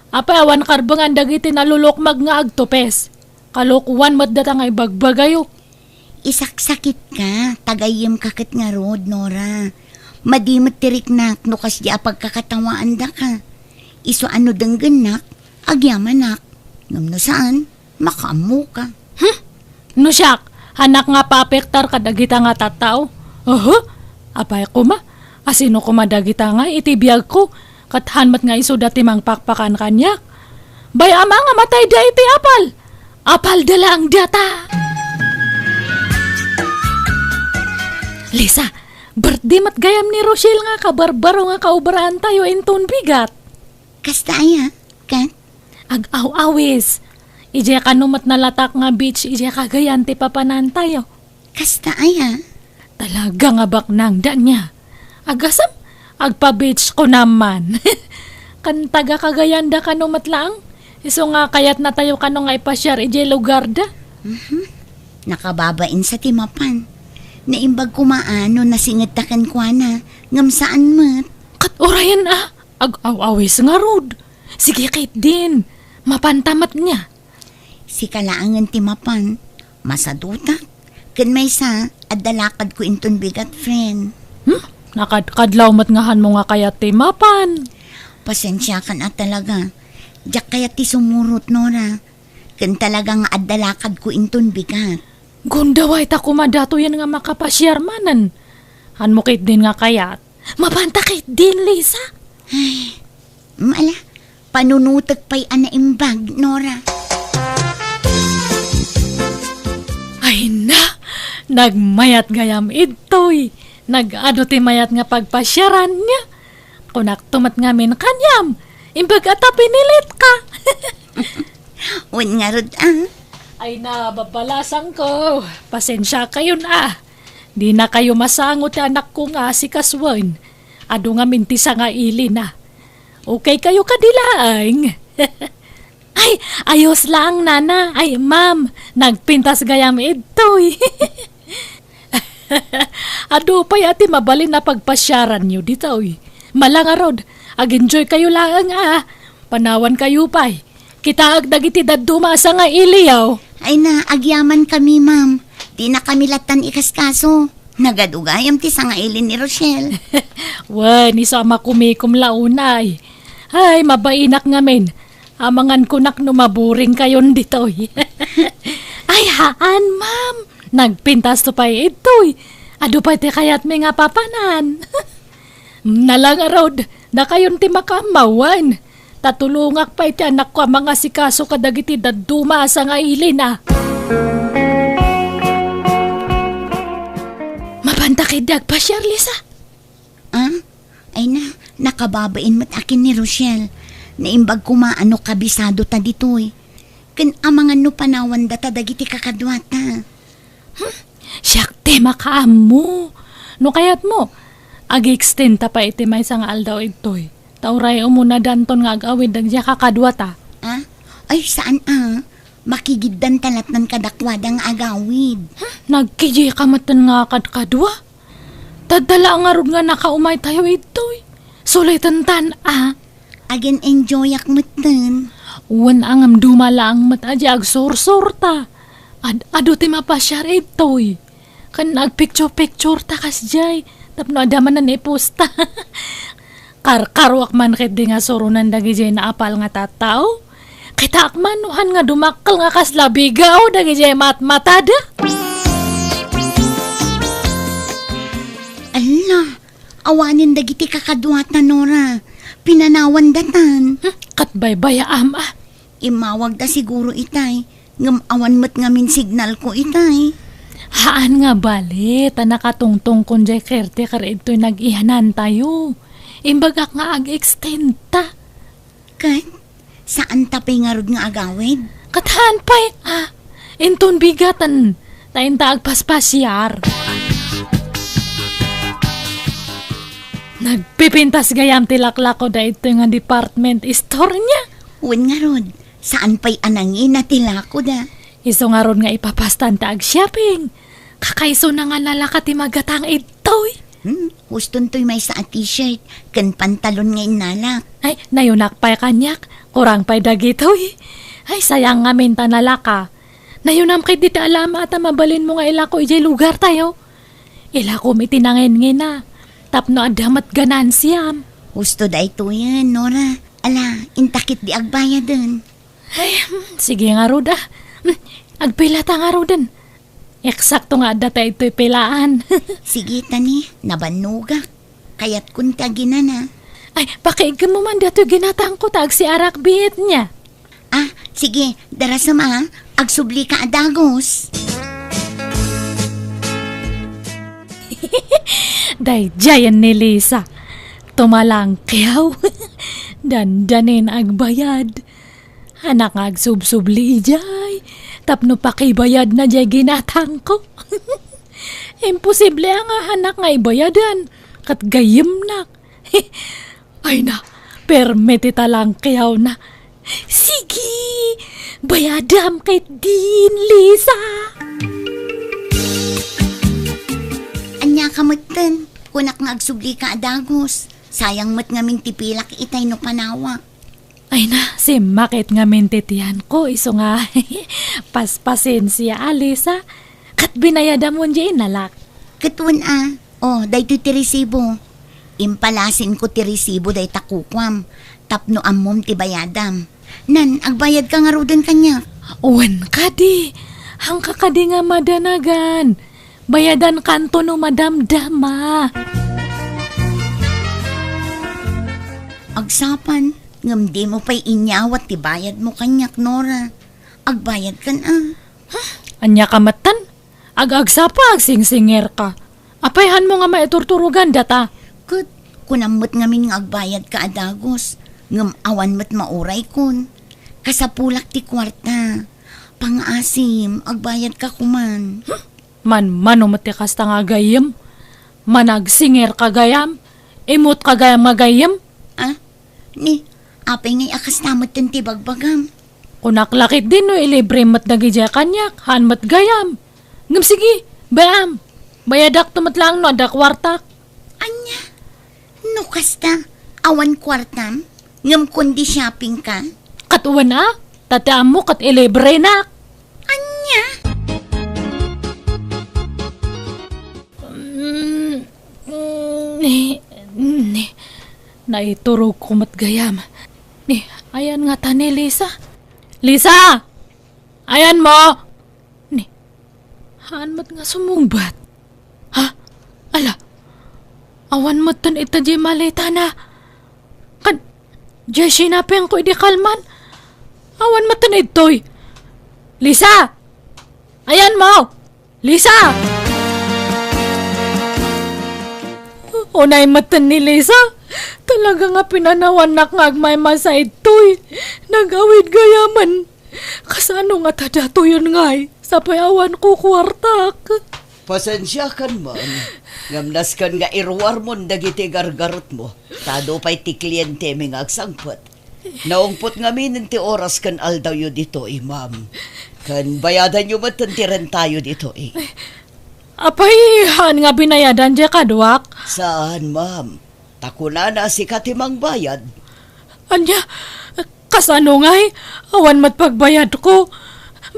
Apay awan karbangan dagiti nalulokmag nga agtupis. Kalukuan mat data nga ibagbagayo. Isaksakit ka. Tagayim kakit nga rod, Nora. Madimot tirik nak no kas di pagkakatawaan da ka. Iso ano denggan nak, agyaman nak. Ngam no saan, makamu ka. No siyak, hanak nga paapektar kadagita nga tataw. Apay ko ma, asino ko madagita nga itibiyag ko. Kathanmat nga iso dati mang pakpakan kanyak. Bay ama nga matay da iti apal. Apal dala ang data. Lisa, birthday mat gayam ni Rochelle nga kabarbaro nga kaubaraan tayo inton bigat. Kasta aya, kan? Ag-aw-awis. Ije ka numat na latak nga beach, ije kagayan ti papanan tayo. Kasta aya. Talaga nga baknang da niya. Agasam, agpa-beach ko naman. Kan taga kagayan da ka numat lang. Iso nga kayat na tayo kano nga ipasyar ije lugar da. Nakababain sa timapan. Naimbag kumaano na singatakan kwa na. Ngam saan mat? Kat orayan ag-aw-awis nga rod. Sige kait din. Mapantamat niya. Si kalaangan timapan. Masadutak. Kan may sa, adalakad ko inton bigat, friend. Nakadlaw matngahan mo nga kaya timapan. Pasensya ka na talaga. Diyak kaya ti sumurot, Nora. Kan talagang adalakad ko inton bigat. Gundaway ta kumadato yan nga makapasyar manan. Han mo kait din nga kayat. Mapanta kait din, Lisa. Mala, panunutag pa'y anaimbag, Nora. Ay na, nagmayat gayam itoy. Nag-ado ti mayat nga pagpasyaran niya. Kunak tumat ngamin kanyam. Imbag ata pinilit ka. Wan nga rod, Ay na, babalasang ko. Pasensya kayo na. Di na kayo masangot anak ko nga si Kaswan. Ado nga mintisa nga ili na. Okay kayo kadilaang. Ay, ayos lang, nana. Ay, ma'am, nagpintas gayam itoy. Ado pa'y ati mabalin na pagpasyaran nyo dito. Malangarod, Ag-enjoy kayo lang Panawan kayo pa'y. Kita dagiti daduma sa nga iliyaw. Ay na, agyaman kami, ma'am. Di na kami latan ikaskaso. Nagadugayam ti sa nga ilin ni Rochelle. Wan, isama kumikom launay. Ay, mabainak ngamin. Amangan kunak no maburing kayon ditoy. Ay, haan, ma'am. Nagpintas to pa itoy. Ado pa ti kayat may nga papanan. Nalang arod, na kayon ti makamawan. Tatulungak pa iti anak ko mga sikaso kadagiti daduma sa nga ilin Mabanta kay Dag pa, Lisa. Ay na, nakababain mo't akin ni Rochelle. Naimbag kumaano kabisado ta ditoy. Ken amangan no panawan data dagiti kakadwata. Siyak te makaamo. No kayat mo, ag-extend ta pa iti may sang aldaw itoy. Tauray muna danton nga agawid dagja kakadwata. Ay saan makigiddan talat ng kadakwadang agawid. Nagkiji ka matan nga kadkadwa. Tadala nga ron nga nakaumay tayo itoy. Sulitan tan Again enjoy ak mutan. Wan angam dumala ang mataja agsor-sorta. Ado ti mapasyar itoy. Kan nagpicture-picture ta kasjay. Tapno adaman na niposta. Karkarwak man kit di nga surunan dagi jay na apal nga tataw. Kita akmanuhan nga dumakkel nga kaslabigaw dagi jay matmatada. Ala, awanin dagiti kakadwata Nora. Pinanawan datan. Katbaybaya Imawag da siguro itay. Ngam awan mo't ngamin signal ko itay. Haan nga balit, nakatungtong kun jay kerte kar ito'y nag-ihanan tayo. Imbagak nga ag-extend ta. Kat, saan tapay nga rod nga agawid? Katahan pa'y, inton bigatan, tayin ta agpaspasyar. Nagpipintas gayam tilaklak ko da ito nga department store niya. Wen nga rod, saan pa'y anangin na tila ko da? Iso nga ron nga ipapastan ta ag-shopping. Kakaiso na nga lalaka ti magatang ito'y. Huston to'y may sa t-shirt, kan pantalon nga inalak. Ay, nayunak pa'y kanyak, kurang pa'y dagito'y. Ay, sayang nga minta nalaka. Nayunam kay diti alam at mabalin mo nga ilako ijay lugar tayo. Ilako mitinangin nga na. Tapno adamat ganan siyam. Husto da ito yan, Nora. Ala, intakit di agbaya dun. Ay, sige nga Ruda. Agpila ta nga Rudan. Eksakto nga data ito'y pilaan. Sige tani, nabanuga. Kayat kunta ginana. Ay, pakiigam mo man dato'y ginatang ko tag si Arak biit niya. Sige, darasama, agsubli ka adagos. Dayjayan ni Lisa. Tumalang kiyaw. Dandanin agbayad. Anak nga agsubsubli ijay. Tapno pakibayad na jay ginatang ko. Imposible ang anak nga ibayadan. Kat gayim nak. Ay na, permiti talang kiyaw na. Sige, bayadam kay din, Lisa. Anya kamutan, kunak nga agsubli ka adagos. Sayang mat nga mintipilak itay no panawa. Ay na, si makit nga mintitihan ko. Iso nga, paspasin siya, Lisa. Kat binayadam mo dyan nalak. Katun dayto ti resibo. Impalasin ko ti resibo day takukwam. Tapno ammom ti bayadam. Nan, agbayad ka nga rodan kanya. Uwan ka di. Hangka ka di nga madanagan. Bayadan kanto no madamdama. Agsapan, ngam di mo pa'y inyawat ti bayad mo kanyak, Nora. Agbayad kan Anya ka matan? Ag-agsapa, agsing-singer ka. Apayhan mo nga maiturturugan data. Kud, kunamot ngamin nga agbayad ka adagos. Ngam awan mo't mauray kun. Kasapulak ti kwarta. Pang-asim, agbayad ka kuman. Man umati kasta nga gayam. Managsinger ka gayam. Imot ka gayam nga gayam. Ni, apay ngay akas namot ten ti bagbagam. Kunaklakit din no, ilibre mat nagidya kanyak. Han mat gayam. Ngam sige, bayam. Bayadak tumat lang no, ada kwartak. Anya, no kasta, Awan kwartam, ngam kundi shopping ka. Katuwan na, tataan mo kat ilibre na. Anya? Naiturog ko matgayam. Ayan nga ta ni Lisa. Lisa! Ayan mo! Haan mat nga sumungbat. Ha? Ala, awan mo tan ita di malita na. Kan, di sinapin ko di kalman. Awan mo tan itoy. Lisa! Ayan mo! Lisa! Unay matan ni Lisa. Talaga nga pinanawan na ngagmay masa itoy. Nagawid gayaman. Kasano nga tadato yun ngay. Sapay awan ko kwartak. Pasensya kan man. Ngamnas kan nga irwar mo dagiti gargarot mo. Tado pa'y ti kliyente mi nga agsangpot. Naungpot nga minin ti oras kan aldaw yu dito ma'am. Kan bayadan yu matantiran tayo dito Apay, han nga binayadan dya kadwak? Saan ma'am? Takuna na si katimang bayad. Anya, kasano ngay? Awan mat pagbayad ko.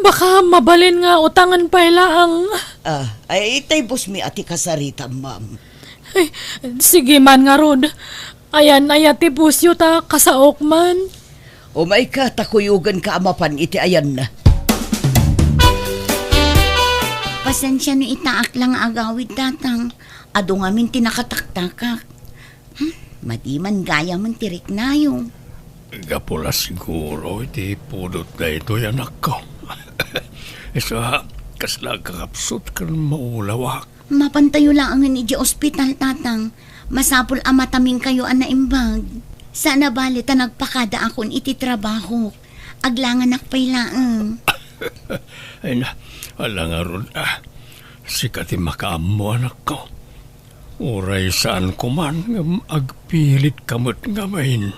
Baka mabalin nga utangan pa ang... Ay itay bus mi ati kasarita ma'am. Ay, sige man nga rod. Ayan ti busyo ta kasaok man. Umay ka takuyugan ka amapan iti ayan na. Pasensya no itaak lang agawid tatang. Ado nga min tinakataktakak. Madiman gaya man tirik na yung. Gapula siguro iti pudot na ito anak ko. Isa, kasla kakapsot ka maulawak. Mapantayo lang ang ni ospital tatang. Masapul amataming kayo ang naimbag. Sana balita nagpakada akon iti trabaho. Aglangan akpay laang. Ay na, wala nga ron. Sikati makaamo anak ko. Uray saan ko man agpilit kamot ngamain.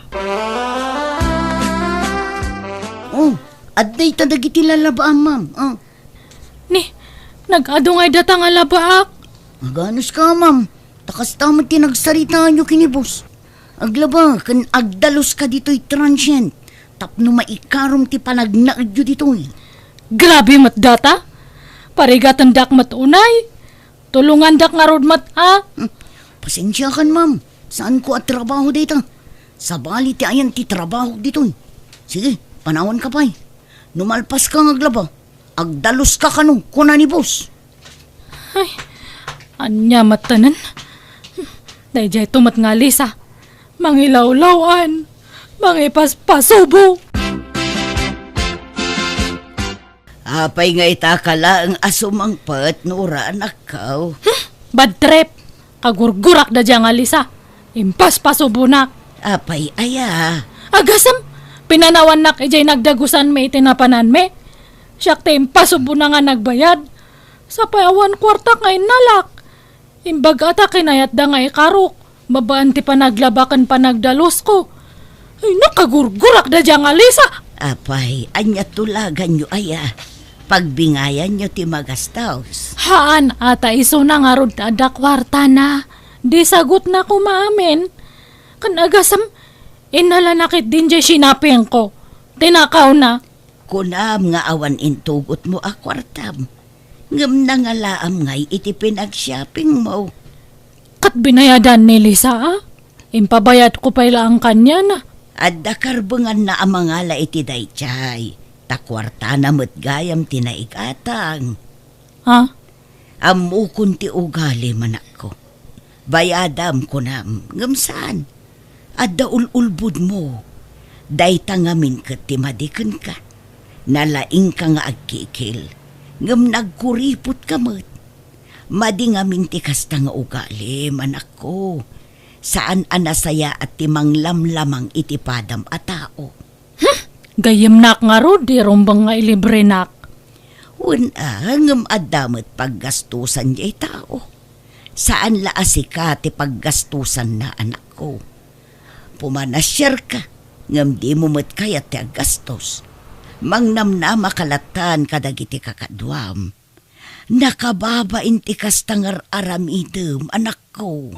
Oh, aday tadagiti lalabaan ma'am. Nag-adungay data nga labaak. Aganos ka ma'am. Takas tamad tinagsaritaan nyo kinibos. Aglaba, kan agdalos ka dito'y transient. Tapno maikarom ti panagnaad nyo dito'y. Grabe mat data. Parigatan dak mat unay. Tulungan dak nga rod mat Pasensya kan ma'am. Saan ko at trabaho dito? Sa bali ti ayan ti trabaho dito'y. Sige, panawan ka pa'y. Numalpas ka ng aglaba. Agdalos ka kano, kuna ni boss. Ay, anya matanan. Dayjay tumat nga Lisa. Mangilawlawan. Mangipaspasubo. Apay nga itakala ang asumangpat nura anak ko. Bad trip. Kagurgurak da dyan nga Lisa. Impaspasubo nak. Apay aya. Agasam. Pinanawan nak ijay nagdagusan may tinapanan me. Siyak te impasubo na nga nagbayad. Sa payawan kwarta kay nalak. Imbag ata kinayat da nga ikarok. Babaan ti panaglabakan panagdalos ko. Ay nakagurgurak da dyan nga Lisa. Apay, anya tulagan nyo aya. Pagbingayan nyo ti magastaws. Haan ata iso na nga rod ada kwarta na. Di sagot na ko maamin. Kan agasam, inalanakit din dyan sinapin ko. Tinakaw na. Kunam nga awan intugot mo akwartam. Ngam na nga laam ngay iti pinag-shopping mo. Kat binayadan ni Lisa Impabayad ko pa ang kanya na. At dakarbangan na ang mga la iti daychay. Takwarta na matgayam tinaigatang. Ha? Amukon ti ugali manak ko. Bayadam ko nam, ngamsaan. At daululbud mo. Dayta ngamin ka timadikan ka. Nalaing ka nga agkikil. Ngam nagkuripot ka mat. Madi ngamin ti kasta nga ugali manak ko. Saan anasaya at timang lamlamang itipadam a tao. Gayem nak nga ro, di rombang nga ilibre nak. Ngam adamat paggastusan jay tao. Saan laasika ti paggastusan na anak ko. Pumanasyar ka, ngam di mo mat kaya ti aggastos. Mangnam na makalatan kadagiti kakadwam. Nakababa inti kastangar aramidem anak ko.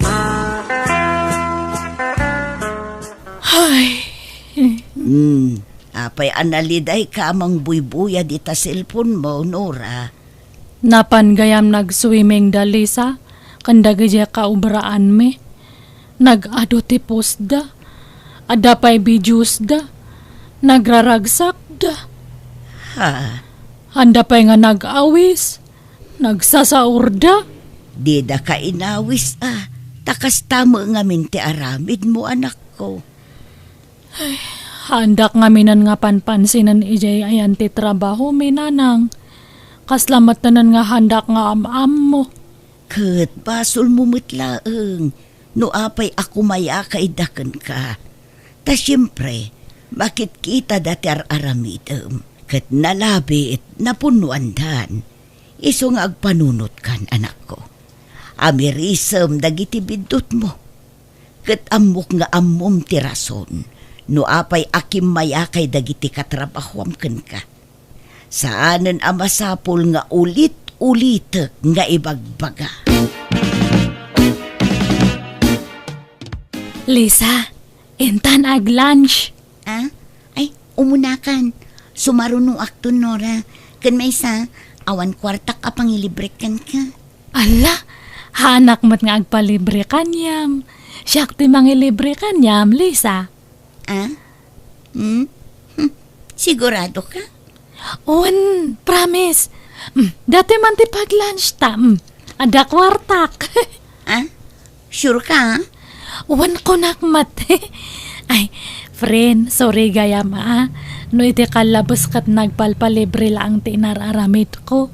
Apay analiday ka amang buybuya di ta cellphone mo, Nora. Napan gayam nag-swimming dalisa, kandagi dya kaubraan me. Nag-ado tipos da, ada pa'y videos da, nagraragsak da. Ha? Handa pa'y nga nag-awis, nagsasaur da. Di da ka inawis takas tamo nga minti aramid mo anak ko. Handak nga minan nga panpansinan ijay ayan ti trabaho minanang. Kaslamat tanan nga handak nga am-am mo. Kat basol mo mitlaeng, no apay ako maya kaidakan ka. Ta siyempre, bakit kita dati aramidem? Kat nalabi at napunuandan. Iso nga agpanunot kan anak ko. Amirisem dagiti bidot mo. Kat amok nga amom tirason. No apay akim maya kay dagiti katrabahwam ken ka. Saanen amasapol nga ulit-ulitek nga ibagbaga. Lisa, intan ag lunch. Ay, umunakan. Sumaruno akto, Nora. Kan may sa, awan kwartak apangilibrek kan ka. Ala, hanak mat nga agpalibre kanyam. Siyak ti mangilibre kanyam, Lisa. Sigurado ka? On, promise. Dati man ti pag-lunch ta. Ada kwartak. Sure ka? Uwan ko nakmat. Ay, friend, sorry gaya ma. No iti kalabos kat nagpalpalibre lang tinararamit ko.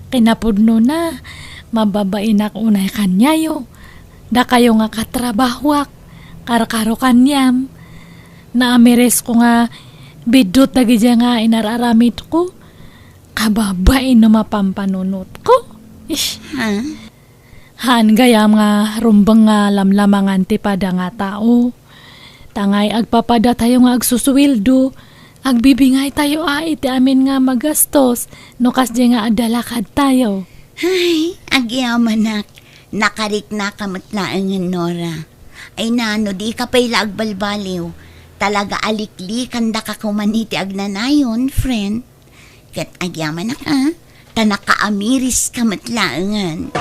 Kinapudno na, mababain ako unay kanyayo. Da kayo nga katrabahwak, karakaro kanyam. Naamires ko nga, bidot na gidya nga inararamit ko. Kababain na mapampanunot ko. Ish. Han gayam nga rumbang nga lamlamangan ti pada nga tao. Tangay agpapada tayo nga agsusuwildo. Agbibingay tayo iti amin nga magastos. No kasdi nga adalakad tayo. Ay, agyaman nakarik na kamatlaangan, Nora. Ay nano, di ka pa'y lagbalbaliw. Talaga aliklikan da ka kumaniti agnanayon, friend. Kat agyaman tanakaamiris kamatlaangan.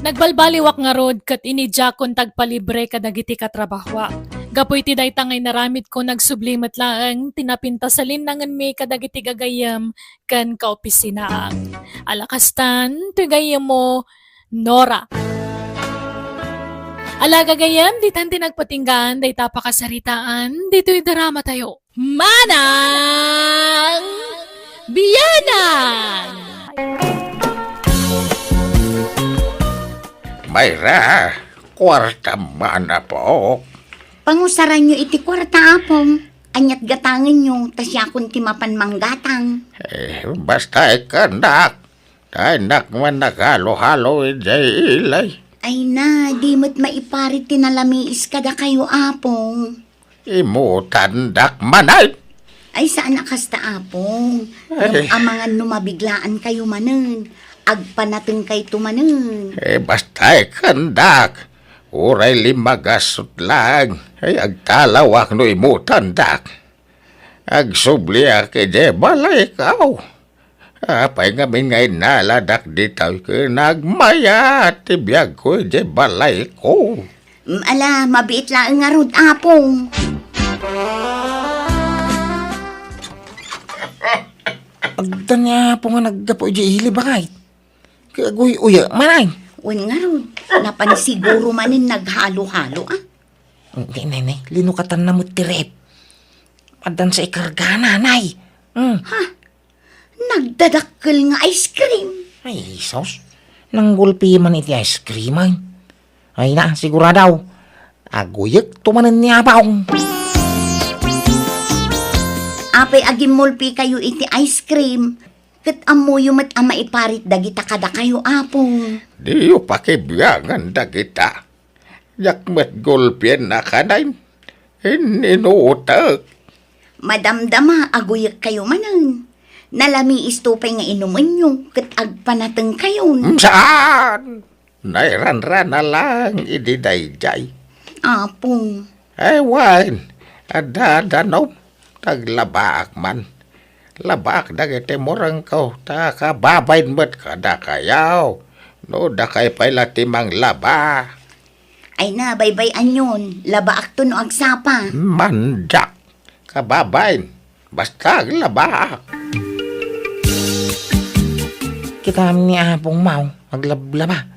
Nagbalbaliwak nga rod kat inidya kon tagpalibre kadagiti katrabahwa. Gapoy ti daytangay naramit ko nagsublimat laang tinapintasalin nangan may kadagiti gagayam kan kaopisinaang. Alakastan, tigayam mo, Nora. Ala gagayam, di tanti nagpatinggan, day tapakasaritaan, dito'y drama tayo. Manang Biyanan! Mayra, kwarta mana po. Pangusaran nyo iti kwarta apong. Anyat gatangan nyo, tasya kun ti mapan manggatang. Basta ikandak. Tanak man nakalo-halo ijay ilay. Ay na, di mo't maiparit tinalamiis kada kayo apong. Imutandak manay. Ay saan nakasta apong. Amangan numabiglaan kayo manen. Agpanateng kay tumanen. Basta ikandak. Uray limagasot lang. Agtalawak no imutandak. Agsubliya kay balay ikaw. Apay nga min ngay naladak ditaw ka nagmaya tibiyag ko balay ko. Ala, mabiit lang nga rod apong. Agdan nga po nga naggapo di hili bakay. Kagoy uya manay. Wen nga rod, napanisiguro manin naghalo-halo Hindi, nene. Linukatan na mo tirep. Adan sa ikarga, nanay. Nagdadakkel nga ice cream. Ay, sos. Nanggulpi man iti ice cream, ay. Ay na, sigura daw. Aguyek, tumanan niya paong. Apay agimulpi kayo iti ice cream. Kat amuyo mat ama iparit dagita kada kayo apong. Diyo pakibiyangan dagita. Yakmet gulpien na kanay. Inuutak. Madamdama aguyek kayo manan. Nalami istupay nga inuman nyo. Kat agpanateng kayo. Saan? Nairan-ran na lang ididayjay. Apong. Ay, wan. Ada, taglabaak man. Labak dagiti murang ko. Ta kababayin mo't kada kayaw. No, da kay pala timang laba. Ay na, baybayan yun. Labaak to no agsapa. Mandak. Kababayin. Basta labaak. Kita ni Apong Mau, maglablaba.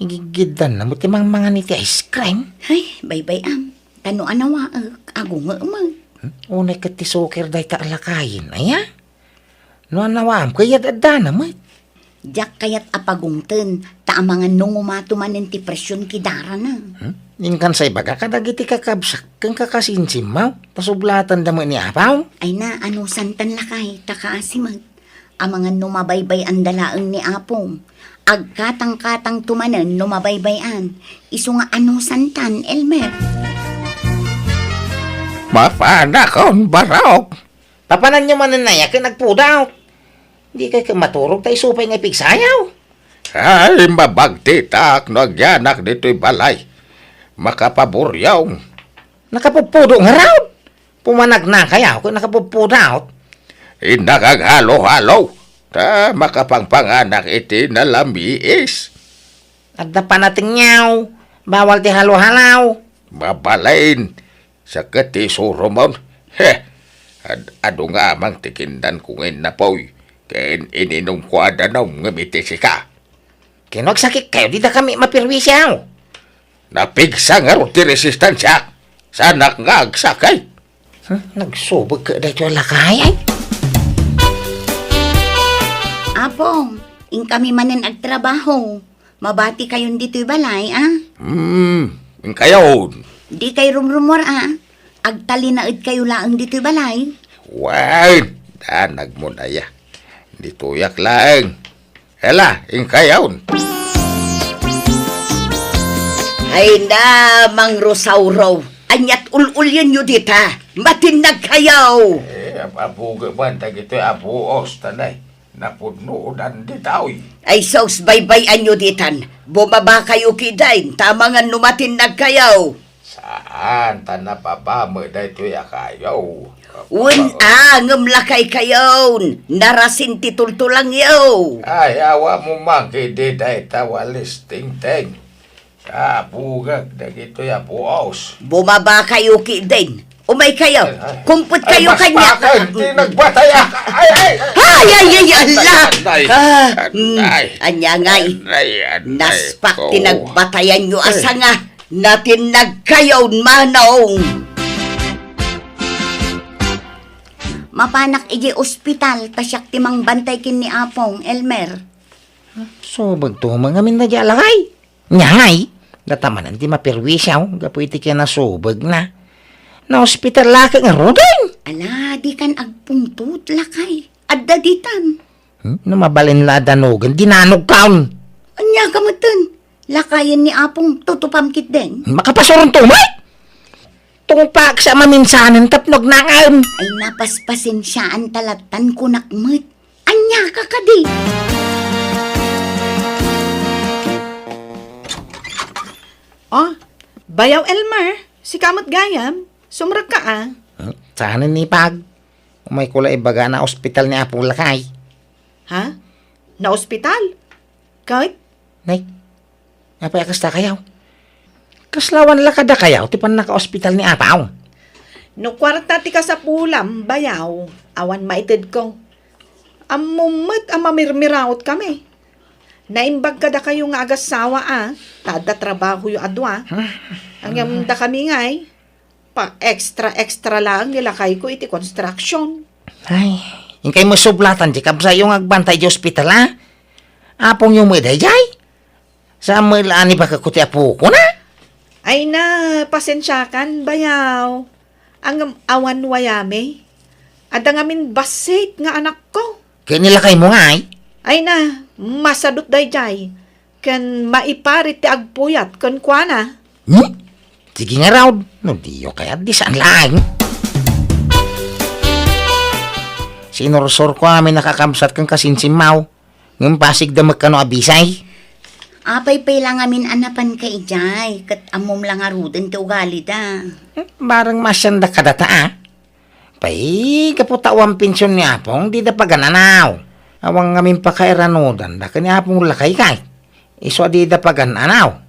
Igigidan na mo timang mga niti ice cream. Ay, baybayan. Tanuan na wa, ako nga umang. Unay ka ti suker day ta alakayin, aya? No anawam, kaya dadana mo. Diyak kayat apagungten, taamangan nung umatuman ti presyon kidara na. Inkan say baga kadagiti kakabsak kang kakasinsim mau. Pasublatan da mo ni Apaw. Ay na, ano santan lakay, takaasimag. Amangan numabaybay ang dalaang ni Apong. Agkatang-katang tumanan numabaybayan. Iso nga ano santan, Elmer. Mafana kon barok. Papanan nyo mananaya ka nagpudaw. Di kay ka maturog tayo supay nga pigsayaw. Ay, mabagtitak no agyanak dito'y balay. Makapaburyaw. Nakapupudo nga raw. Pumanag na kayaw kung nakapupudaw. Inakaghalo-halo. Ta makapangpanganak iti nalamiis. At pa natin nyaw. Bawal ti halo-halaw. Mabalain. Sa kati surumon. Ado nga amang tikindan kungin na po'y. Ken ininom ko adanaw ngamitisi ka. Kinagsakit kayo, di na kami mapirwisyaw. Napigsa nga ro ti resistansya. Sanak nga agsakay. Nagsubog ka dahil yung lakay ay. Apong, ing kami manan agtrabaho. Mabati kayon dito'y balay, ah? Kayon. Di kay rumrumor, ah? Agtalinaid kayo laang dito'y balay. Wain, danag mo na ya. Dito yak laeng. Ela, kayon. Ay na, Mang Rosauro. Anyat ululyan nyo dita. Matinag kayaw. Abu gaban tagito abu os tanay. Napunudan ditaw. Ay sos baybayan nyo ditan. Bumaba kayo kidain. Tamangan numatinag kayaw. Saan tanapabamo dito ya kayaw. Ngamlakay kayaw. Narasin titultulang yaw. Ay, awa mo makidi day tawalis ting-ting. Bugag dagito ya buos. Bumaba kayo kidain. Umay kayo. Kumput kayo kanya. Hindi nagbataya. Ay! Allah! Anya ngay. Ay, Naspak tinagbatayan nyo asa nga. Natinag kayaw manaong. Mapanak iji ospital, tasyak timang bantay kin ni Apong, Elmer. Subag to mga minadya lakay. Nyay, datamanan ti mapirwisyaw. Gapuiti kaya na subag na. Na hospital laki nga rodin. Ala, di kan agpungtut lakay. Adda ditan. Namabalin la danogan, dinanog kaon. Anya kamutan. Lakayan ni Apong tutupamkit din. Makapasoron tumay. Tungpak sa maminsanan tapnog na ngayon. Ay napaspasin siya ang talatan kunakmet. Anya kakadi. Oh, bayaw Elmer. Si kamot gayam. Sumrag ka, ah. Sana ni Pag. Umay kula ibaga na ospital ni Apong lakay. Ha? Na ospital? Kahit? Nay, napaya kasta kayaw. Kaslawan lakada kayaw, tipan naka-ospital ni Apaw. No kwarta ti ka sa pulam, bayaw. Awan maitid ko. Amumot ang mamirmiraot kami. Naimbag ka da kayo nga agasawa, ah. Tada trabaho yung adwa. Ang yamda kami ngay. Pa extra lang nilakay ko iti construction. Ay, yung kayo mo sublatan, di kabsa yung agbantay di ospital, ha? Apong yung may dayay? Sa malaan ni bakakuti apo ko na? Ay na, pasensyakan, bayaw. Ang awan wayame. Ada ngamin basit nga anak ko. Kaya nilakay mo nga, ay? Ay na, masadot dayjay. Kan maiparit ti agpuyat, kan kuana. Sige nga raw, no diyo kaya di saan lang. Sinorsor ko amin nakakamsat kang kasinsimaw. Ng pasig damag ka no abisay. Apay lang amin anapan ka ijay, kat amom lang aruden ti ugali da. Barang masyanda ka data Pay, kaputawan pensyon ni Apong, di da pa gananaw. Awang ngamin pa kairanodan, da ka ni Apong lakay kay. Iso di da pa gananaw.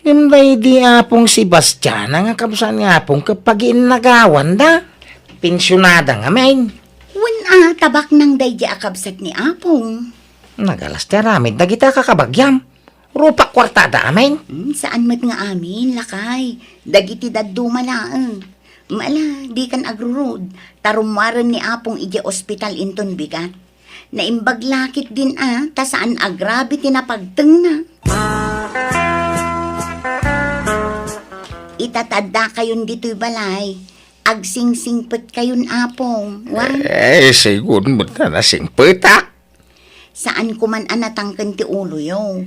Gimday di Apong si Bastian, ang kapusan ni Apong kapag inagawan da. Pensyonada nga main. Tabak nang dayja akabsat ni Apong. Nagalas ti aramid, da kita kakabagyam. Rupa kwartada amin. Saan mat nga amin, lakay? Dagiti daduma laang. Mala, di kan agrurod. Tarumwaran ni Apong ija ospital inton bigat. Naimbaglakit din ta saan agrabe tinapagteng na. Itatadda kayon dito'y balay. Agsingsingpet kayon Apong. Wan, Siguro mo na nasingpeta. saan kuman anatangken ti ulo yo.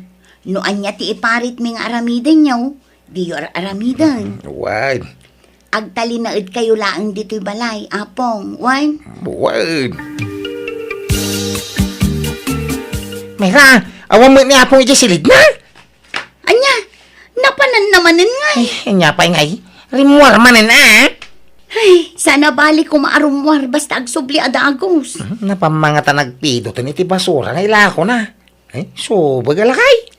No anya ti iparit mi nga aramidan yo. Di yo aramidan. Wan. Agtalinaid kayo laang dito'y balay, Apong. Wan? Wan. Mayra, awang mo ni Apong ija silid na. Anya, napanan namanin nga. Ay, anya pa ngay. Rimwar manin Ay, sana balik ko maarumwar basta agsubli adagos. Napamangata nagpido to ni ti basura na ilako na. Ay, so bagalakay.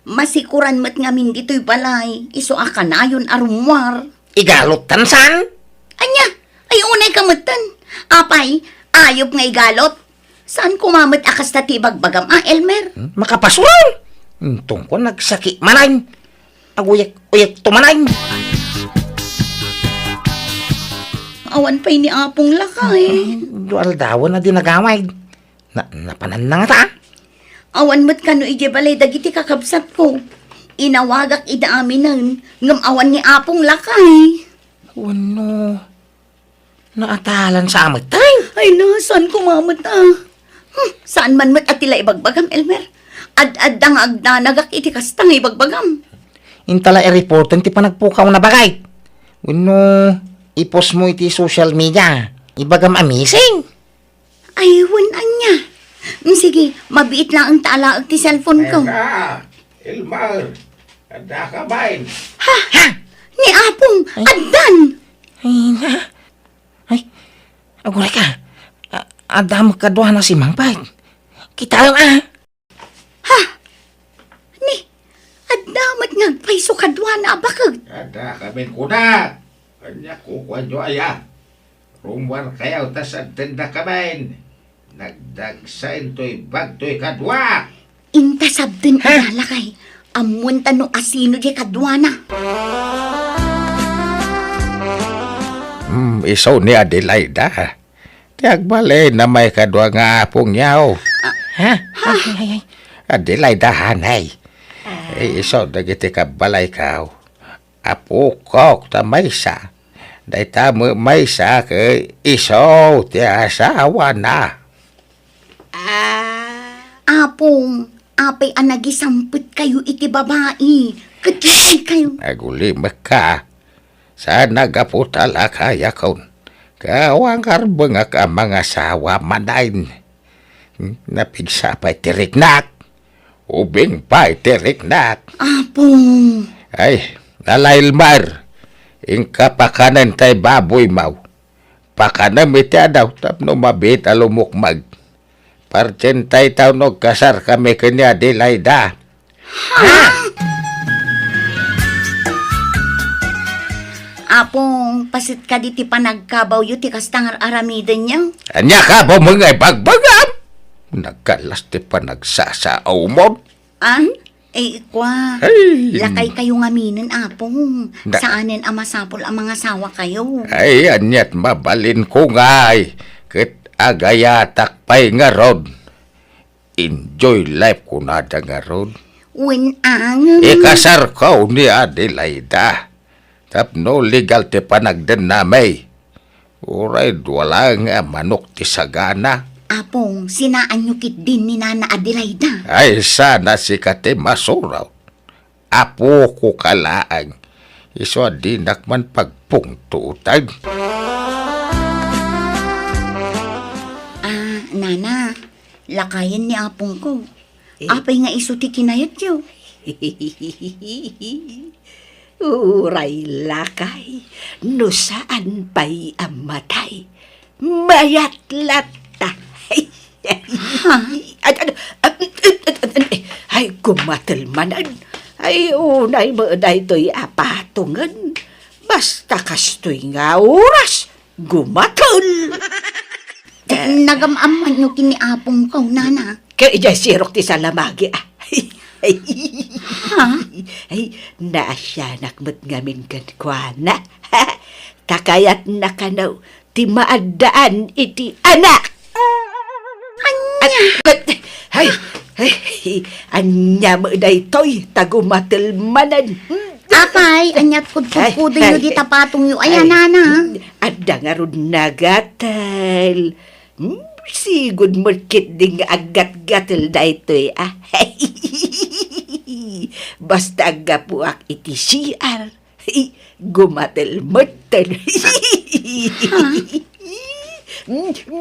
Masikuran mat ngamin dito'y balay. Iso akanayon arumwar. Igalot tansan. Anya, ay unay kamatan. Apay, ayop nga igalot. Saan kumamat akas na tibagbagam, Elmer? Makapasuron. Tungko nagsaki manay. Aguyak tumanay. Awan pa'y ni Apong lakay. Dual dawan na dinagaway. Napanan na nga ta. Awan mo't kano ije balay dagiti kakabsat ko. Inawagak idaaminan ngam awan ni Apong lakay. Wano? Naatalan sa amat tay. Ay na, saan kumamat saan man mat atila ibagbagam, Elmer? Ad-addang agdanagak iti kastang ibagbagam. Intala i-reportan ti panagpukaw na bagay. Wano, ipos mo iti social media. Ibagam amazing. Ay, wanan niya. Sige, mabiit lang ang taalaag ti cellphone ko. Elmar. Ada ka bain. Ha? Ni Apong, addan! Ay na. Ay, aguray ka. Adam kadwa na si Mang Pait. Kita lang Ni, addamat nga paiso kadwa na abakag. Ada kami kuna. Kanya kukuha nyo aya. Rumwar kayaw tas ang tenda kamain. Nagdagsain to'y bag to'y kadwa. Intasabden ilalakay. Amun tano asino di kadwa na. Isaw ni Adelaida. Tiagbale na may kadwa nga apong yaw. Ha? Ay. Adelaida hanay. Isaw dagiti kabalay kaw. Apo ko ta maysa. Day tamo maysa ke isaw ti asawa na. Apong, apay anagisampit kayo iti babae. Kadlay kayo. Nagulimak ka. Sa nagaputala kaya kaun. Kawang karbengak ang mga sawa manain. Napigsa pa'y tiriknak. Ubing pa'y tiriknak. Apong. Ay, nalailmar. Ingka pakanan tay baboy mau. Pakanam iti adaw tapno mabit alumukmag. Parcentay tawnog kasar kami kanya Adelaida. Apong, pasit ka di ti panagkabaw yu ti kastangar aramidan niya. Anya ka ba mga ibagbagam? Nagkalas ti panagsasaaw mo. Ikwa. Ay. Lakay kayo ngaminan, Apong. Saanin ang masapol ang mga sawa kayo. Ay, anyat mabalin ko nga ay. Ket agayatak pa'y nga rod. Enjoy life ko na da nga rod. Winang. Ikasar ko ni Adelaida. Tapno legal ti panagden namay. Uray, wala nga manok ti sagana. Apong, sinaanyukit din ni Nana Adelaida. Ay, sana si kate masuraw. Apo ko kalaang. Iso di nakman pagpungtutan. Nana, lakayan ni Apong ko. Apay nga iso ti kinayat yo. Uray lakay, no saan pa'y amatay, mayat lata. Ay, kumatalmanan. Ay, unay mo daytoy apatungan. Basta kastoy nga oras, gumatol. Nagamaman nyo kiniapong ko, nana. Kaya dyan sirok ti salamagi. Ha? Ay, naasyanak mo't ngamin kankwana. Kakayat na kanaw, ti maadaan iti anak. Anya? Anya mo daytoy, tagumatilmanan. Apay, anyat kudkudo nyo di tapatong nyo. Ayan, nana. Adda nga ron nagatal. Sigud mo kit ding agat-gatal daytoy. Basta agapuak iti siyar. Gumatal-matal.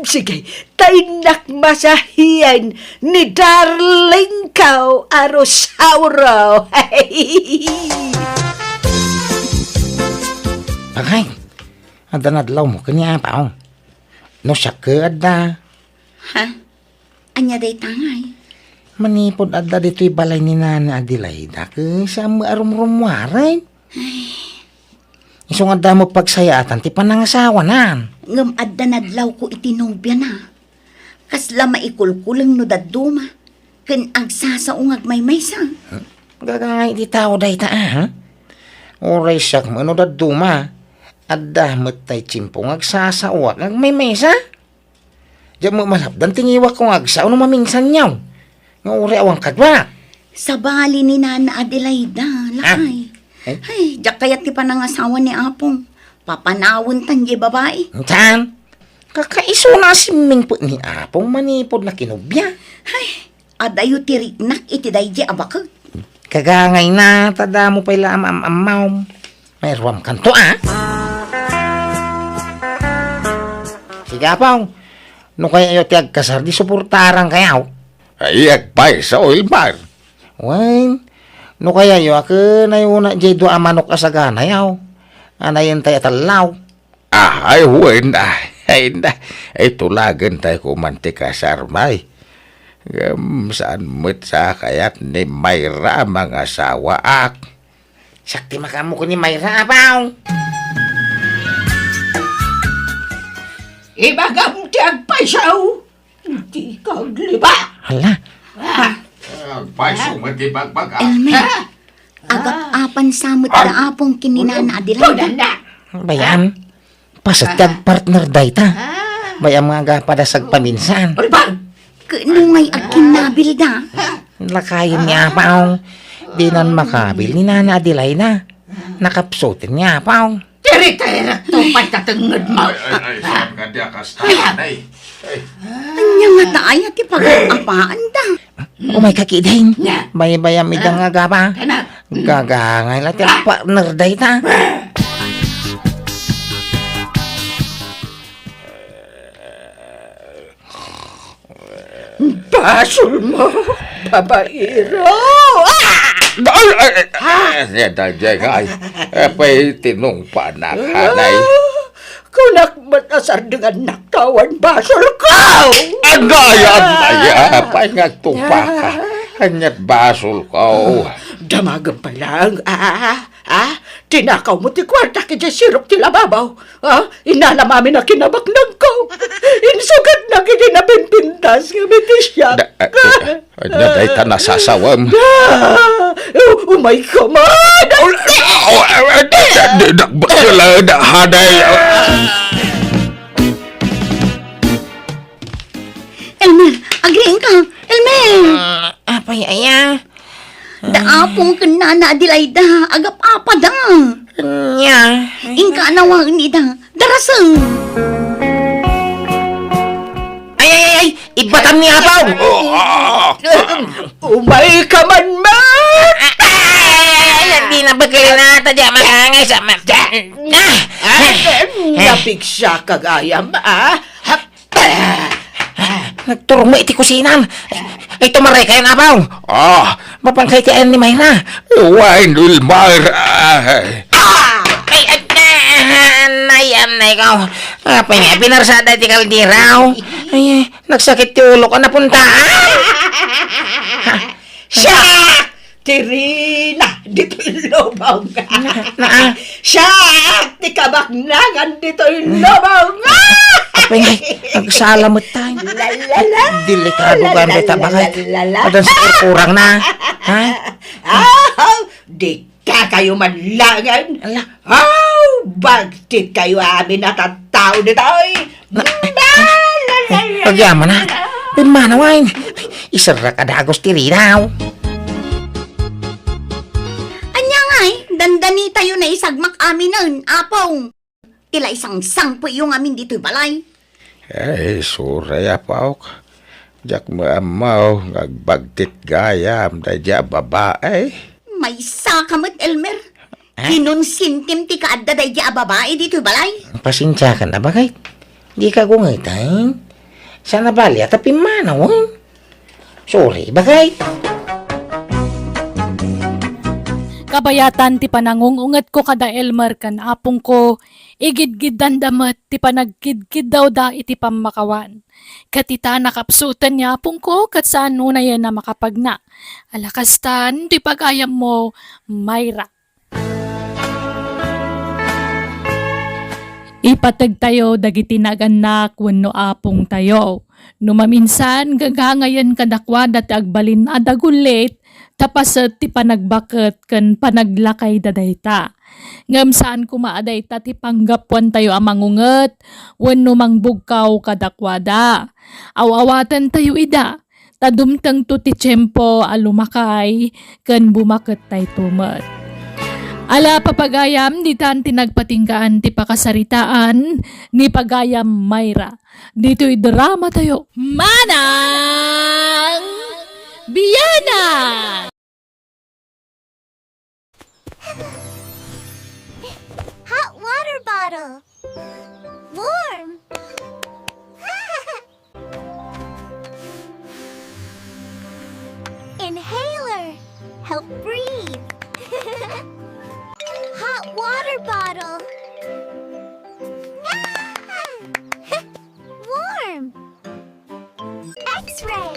Sige, taynak masahiyan ni darling kao arosauro. Bagay, ada nadlaw mo kanya pa no siya ka ada. Ha? Anya day tangay. Manipod ada dito'y balay ni Nana Adelaida ka sa arum-rumwaray. Isong ada mo pagsayatan ti panangasawa nan. Ngam adda nadlaw ko itinobya na. Kasla maikulkulang no daduma. Ken agsasaungag may maysa. Gagangay di tao day ta ha? Oray siyak mo no daduma. Adda mo tay chimpong agsasawag ag may mesa. Diyan mo malapdan tingiwak kong agsa no mamingsan nyaw. Nga oray awang kadwa. Sa bali ni Nana Adelaida, lakay. Ay, diyak kayat ti panangasawa ni Apong. Papanawon tan di babae. Tan, kakaiso na si Ming po ni Apong manipod na kinubya. Ay, adayo tiriknak iti daydi abakag. Kagangay na, tada mo pala am-amaw. May ruwam kanto Sige Apong, no kaya ayo tiyag kasar di suportarang kayaw. Ay, agpay sa oil bar. Wain, no kaya yo ako na yung na jay doa manok asagana yaw. Anayin tayo talaw. Ay, huwag na. Ay, na. Ay, tulagan tayo kumantika sa armay. Saan mo't sa kayat ni Mayra mga asawa ak. Sakti makamu ko ni Mayra Apaw. Ibagam ti agpaysaw. Hindi ka liba. Hala, Agpay sumati bagbag. Elme, agap-apan samot na Apong kini Nana Adelaida. bayan. Pasatyag partner day ta. Bayam nga padasag paminsan. Kanungay ag kinabilda. Lakayin ni Apaw. Di nan makabil ni Nana Adelaida. Nakapsutin ni Apaw. Tiri-tira to patatangad mo. Ay, saan ka di akastahan ay. Anya nga tayo ti pag-apaan da. Umay kakidahin. Bayam idang nga gapa. Gagangay lang tiyang partner day ta. Basol mo, babaero. Ay, pa'y tinungpa na kanay. Kunak matasar dengan naktawan basol ko. Agaya, pa'y nagtumpa ka. Kanyat basol ko. Damagan pa lang, tinakaw mo ti kwarta ki di sirok ti lababaw. Inalamamin na kinabaknag ko. Insugat na ki di napinpintas kami ti siya. Anya day ta nasasawam. Umay ka man! Nagbakala na haday. Elmer, agreeing ka. Elmer! Apay aya. Da Apong ken Nana Adelaida, agap-apa da. Nya. Ingka nawang ni da. Daraseng. Ay! Ibatam ni Apaw! Umay ka man man! Hindi na bagay na tadya makangay sa mata. Napik siya kagayam, Nagturong mo iti kusinan. Ay, tumaray kayo na ba? Mapangkay ti ni Mayra. Wine will Myra. Anay ko. Apa nga, pinarsada ti kaldiraw. Ay, nagsakit ti ulo ko napunta. Siya! Tirina! Dito lubaw nga! Siya! Ti kabaknangan dito lubaw nga! Apa nga, nagsalamot tayo. Delikado ka ang beta bakit? Adan sa kurang na. Ha? Di ka kayo manlangan! Ala. Bagtit kayo amin at ang tao dito! Pagyaman na. Pimanawain. Isara ka dagos tirinaw. Anya ngay, dandani tayo na isagmak amin nun, apong. Tila isang sangpo yung amin dito'y balay. Ay, suray apaw. Jak mo amaw, ngagbagtit gayam, dadya babae. May sakamot, Elmer. Kinunsintim ti kaadda day di babae dito'y balay. Pasensya ka na bakit? Di ka gungitain. Sana bali at pimanawan. Sorry, bakit? Kabayatan ti panangungungat ko kada Elmer kan apong ko, igidgidan damat ti panagkidkid daw da iti pamakawan. Katita nakapsutan niya apong ko kat saan na yan na makapagna. Alakastan, ti pagayam mo, Mayra. Ipatag tayo dagiti naganak wenno apong tayo. Numaminsan gagangayan kadakwada ti agbalin adagulit tapasat ti panagbaket ken panaglakay dadayta. Ngem saan kumaadayta ti panggapwan tayo amangunget wenno mangbugkaw kadakwada. Awawatan tayo ida. Tadumteng to ti tiyempo alumakay ken bumaket tayo tumet. Ala papagayam di tan tinagpatinggaan ti pakasaritaan ni pagayam Mayra. Dito'y drama tayo. Manang Biyana! Hot water bottle. Warm. Inhaler. Help breathe. Hot water bottle. Warm. X-ray.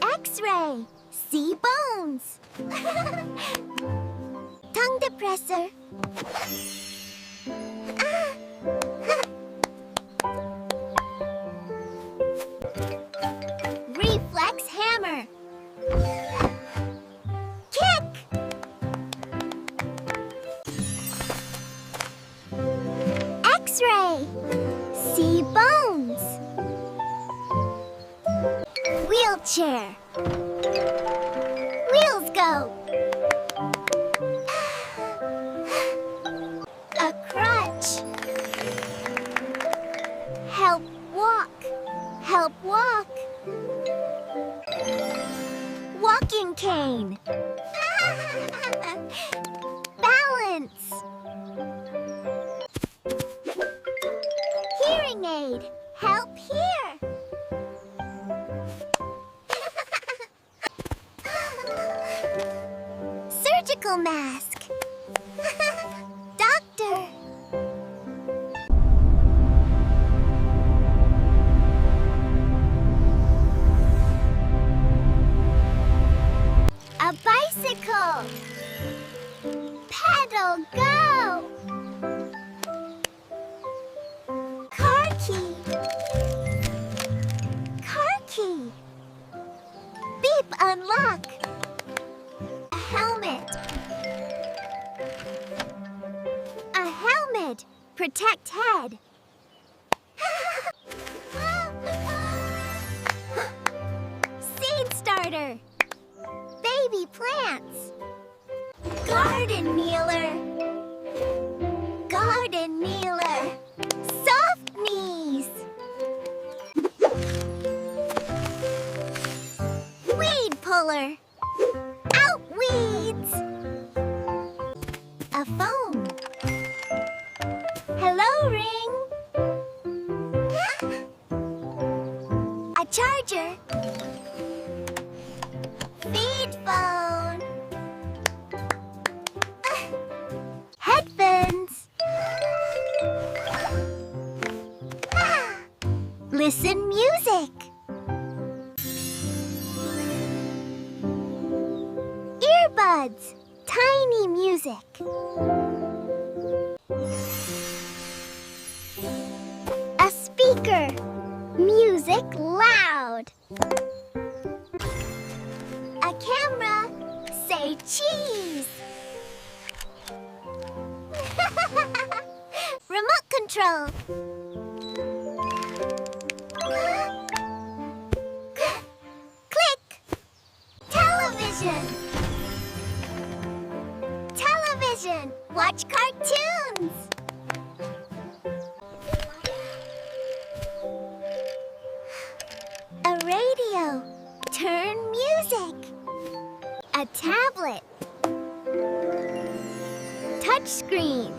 X-ray. See bones. Tongue depressor. Reflex hammer. Kick. X-ray. See bones. Wheelchair. Wheels go. A crutch. Help walk. Help walk. Walking cane. Balance. Hearing aid. Help hear. Surgical mask. Doctor. A bicycle. Pedal go. Car key. Car key. Beep unlock. A helmet. A helmet. Protect head. Seed starter. Baby plants. Garden kneeler. Garden kneeler. Soft knees. Weed puller. Out weeds. A phone. Hello, ring. charger. Feed phone. Headphones. Ah, listen music. Earbuds. Tiny music. A speaker. Music loud. A camera. Say cheese. Remote control. Click. Television. Television. Watch cartoons. A radio. Turn music. A tablet. Touch screen.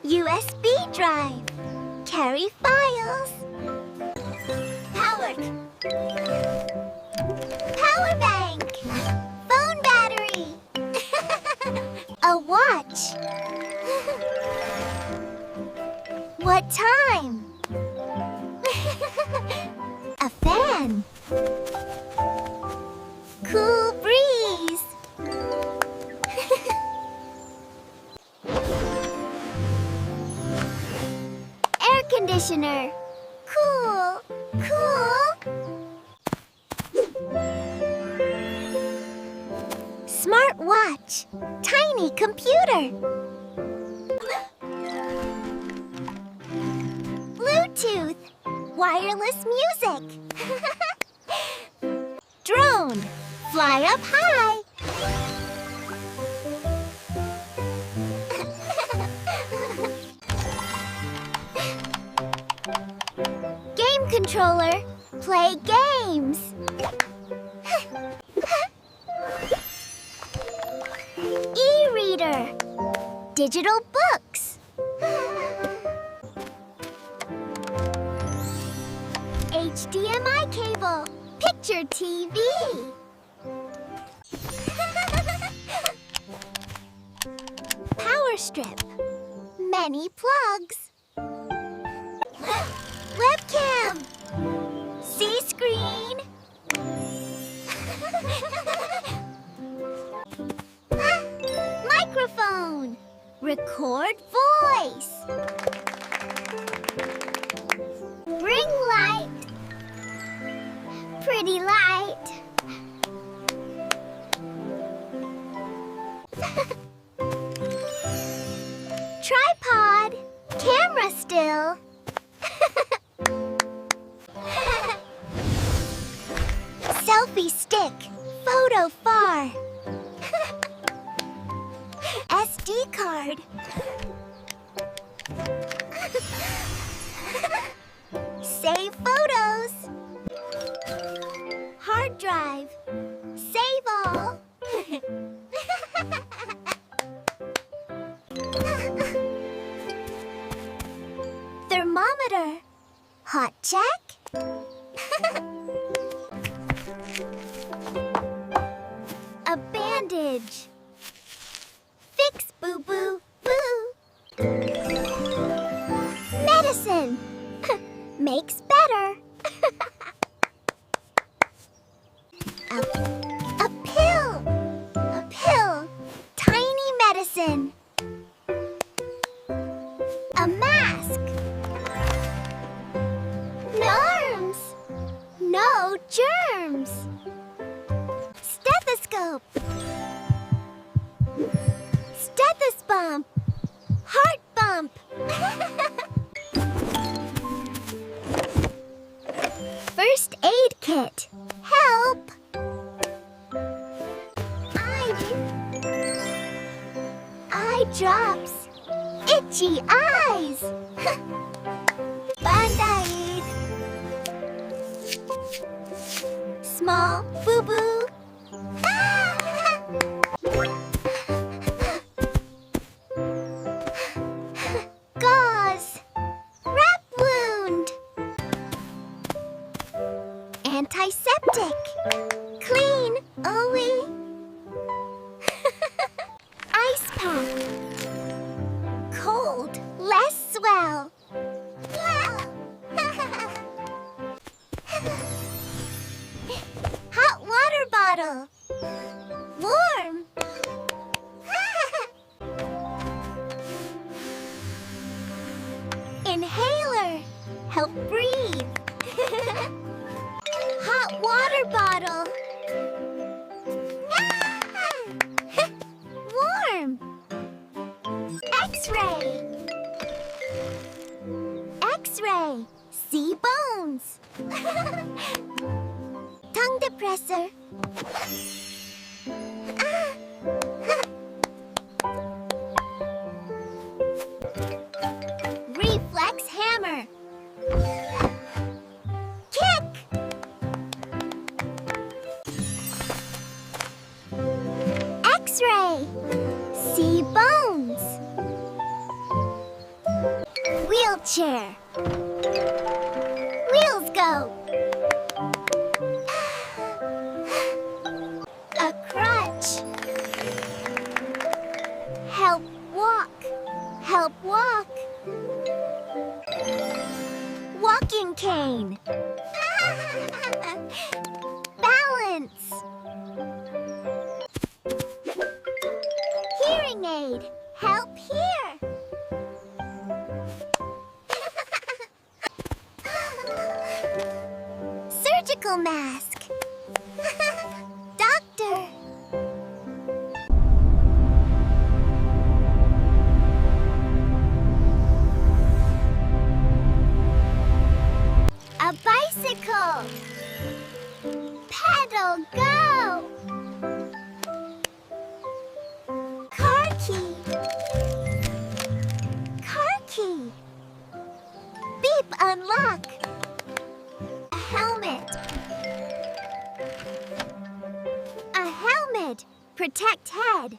USB drive. Carry files. Powered. Power bank. Phone battery. A watch. What time? A fan. Cool breeze. Air conditioner. Cool, cool. Smart watch. Tiny computer. Bluetooth. Wireless music. Drone. Fly up high. Game controller. Play games. E-reader. Digital books. HDMI cable. Picture TV. Power strip. Many plugs. Webcam. C-screen. Microphone. Record voice. Ring light. Pretty light. Tripod. Camera still. Selfie stick. Photo far. SD card. Save photos. Hard drive. Save all. Thermometer. Hot check. A bandage. Fix boo-boo boo. Medicine. Makes better. A pill. A pill. Tiny medicine. A mask. No arms. No germs. Stethoscope. Stethosbump. Heart bump. First aid kit. Help. Eye drops. Itchy eyes. Band-aid. Small boo-boo. bottle. Warm. Inhaler. Help breathe. Hot water bottle. Warm. X-ray. X-ray. See bones. Tongue depressor. Reflex hammer. Kick. X-ray. See bones. Wheelchair. Wheels go. A crutch. Help walk. Help walk. Walking cane. Balance. Hearing aid. Help hear. Surgical mask. Doctor. A bicycle. Pedal go. Car key. Car key. Beep unlock. A helmet. A helmet. Protect head.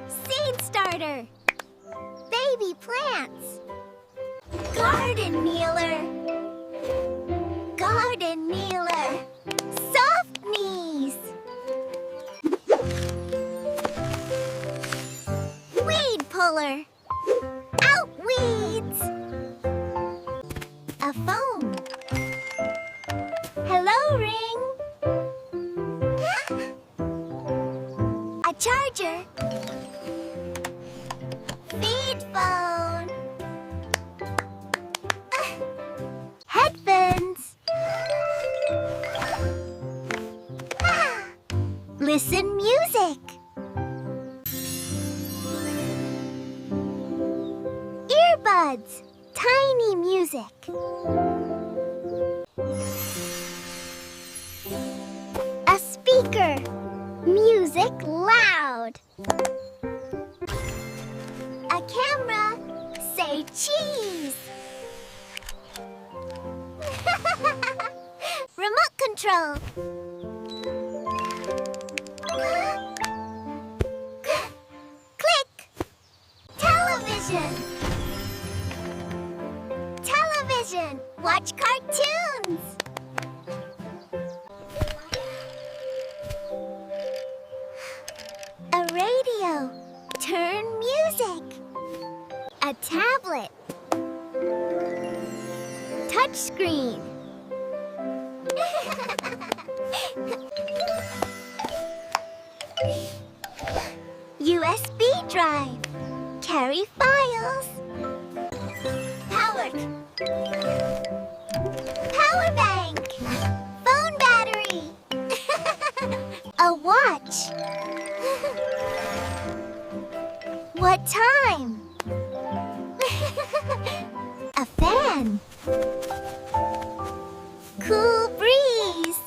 Seed starter. Baby plants. Garden kneeler. Garden kneeler. Soft knees. Weed puller. Out weeds. A phone. Hello ring. A charger. Feed phone. Headphones. Listen music. Earbuds. Tiny music. A speaker. Music loud. A camera. Say cheese. Remote control. Click. Television. Television. Watch cartoons. A radio. Turn music. A tablet. Touch screen. USB drive. Carry files. Power. Power bank. Phone battery. A watch. What time? A fan. Cool breeze.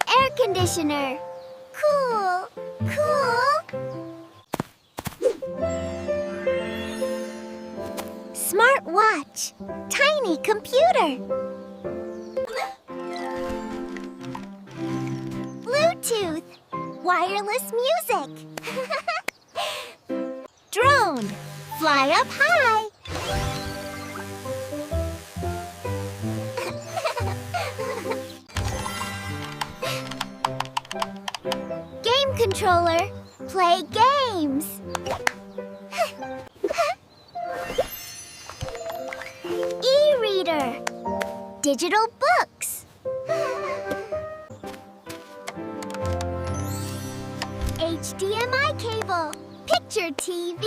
Air conditioner. Cool, cool. Smart watch. Tiny computer. Bluetooth. Wireless music. Drone. Fly up high. Game controller. Play games. digital books. HDMI cable. Picture TV.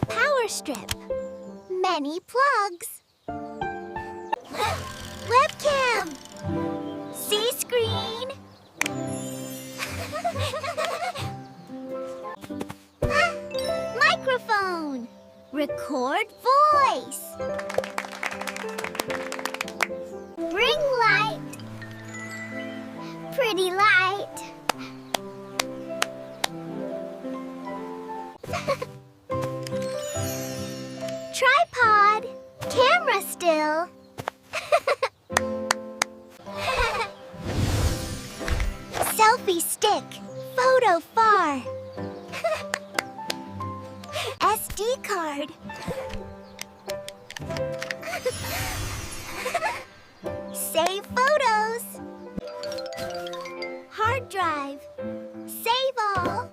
Power strip. Many plugs. Webcam. C-screen. Microphone. Record voice. Ring light. Pretty light. Tripod. Camera still. Selfie stick. Photo far. SD card. Save photos. Hard drive. Save all.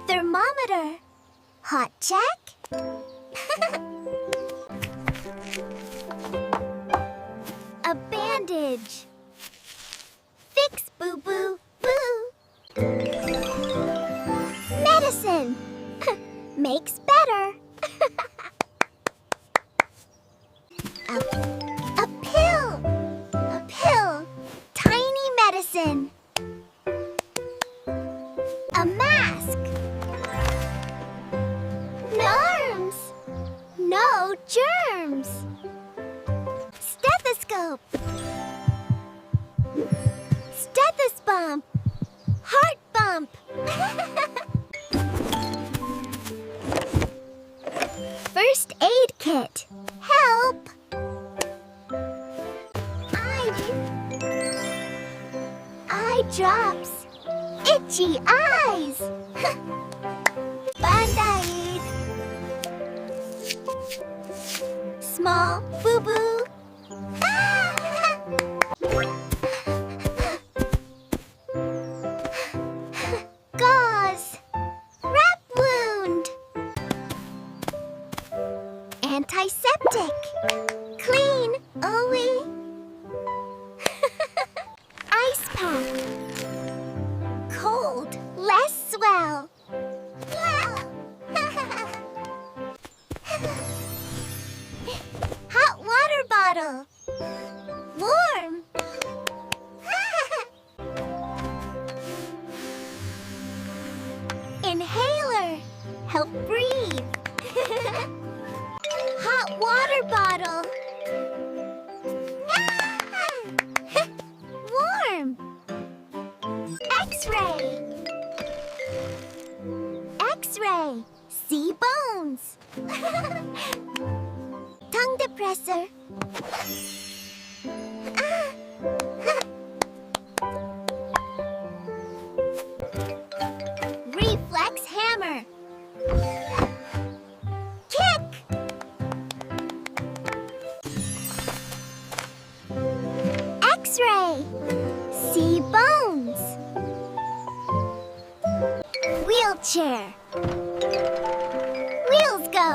Thermometer. Hot check. A bandage. Fix boo-boo boo. Medicine. Makes better. A pill. A pill. Tiny medicine. A mask. No arms. No germs. Stethoscope. Stethosbump. Heart bump. First aid kit. Help. Eye drops. Itchy eyes. Band-aid. Small boo-boo. Gauze. Wrap wound. Antiseptic. Clean, ooey. Ice pack. Cold, less swell. Hot water bottle. Warm. Inhaler. Help breathe. Hot water bottle. Warm. X-ray. X-ray. See bones. Tongue depressor. Reflex hammer. Kick. X-ray. See bones. Wheelchair. Wheels go.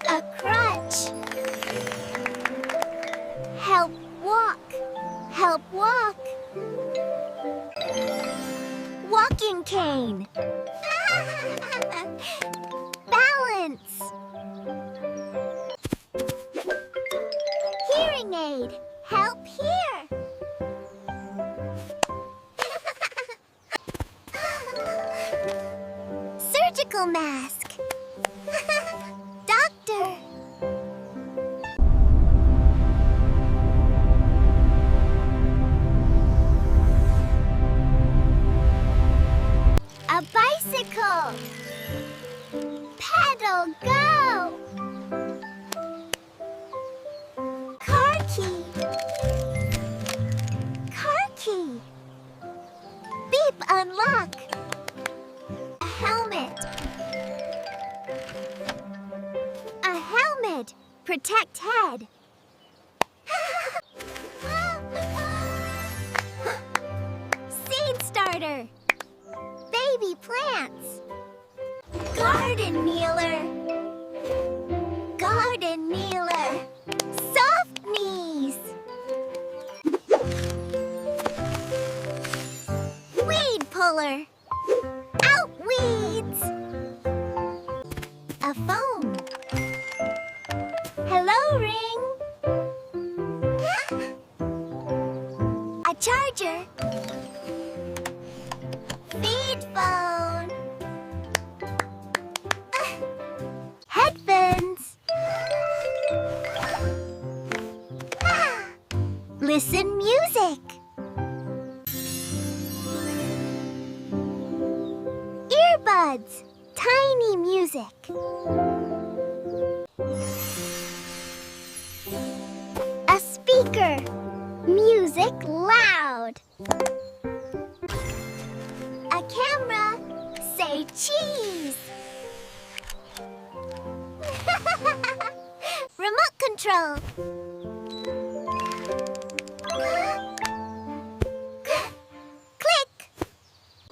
A crutch. Help walk. Help walk. Walking cane. Balance. Hearing aid. Help hear. Surgical mask. Doctor. A bicycle. Pedal go. Car key. Car key. Beep unlock. A helmet. A helmet. Protect head. plants. Garden kneeler. Garden kneeler. Soft knees. Weed puller. Out weeds. A phone. Hello, ring. A charger. Feed phone. Headphones. Listen music. Earbuds. Tiny music. A speaker. Music loud. A camera. Say cheese. Remote control. Click.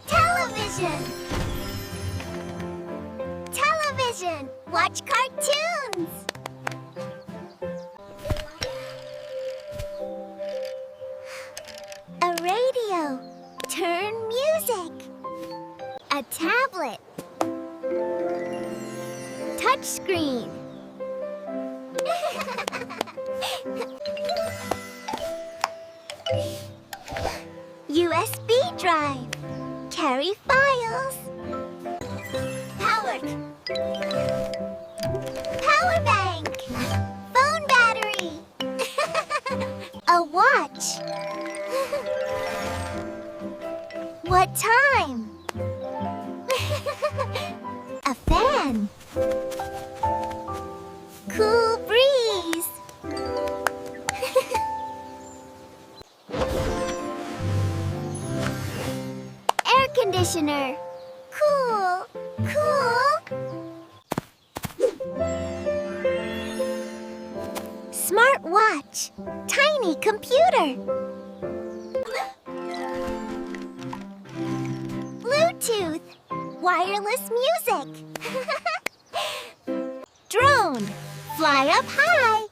Television. Television. Watch cartoons. A radio. Turn music. A tablet. Touch screen. USB drive. Carry files. Power. Power bank. Phone battery. A watch. What time? A fan. Cool breeze. Air conditioner. Cool. Smart watch. Tiny computer. Bluetooth. Wireless music. Drone. Fly up high.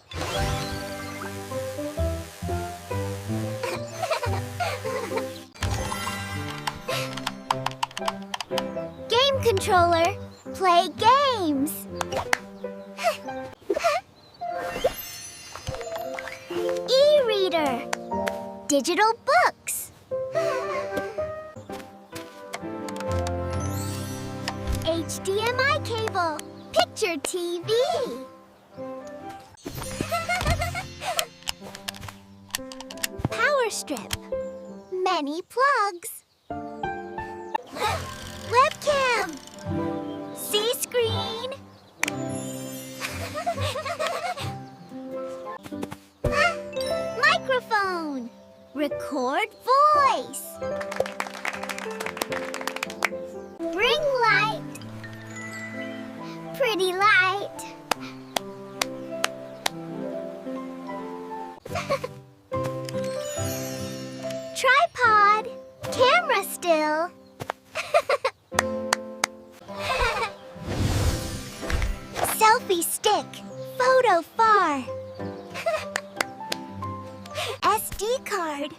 Game controller. Play games. E-reader. Digital books. HDMI cable. Picture TV. Power strip. Many plugs. Webcam. C-screen. Microphone. Record voice. Ring light. Pretty light. Tripod. Camera still. Selfie stick. Photo far. SD card.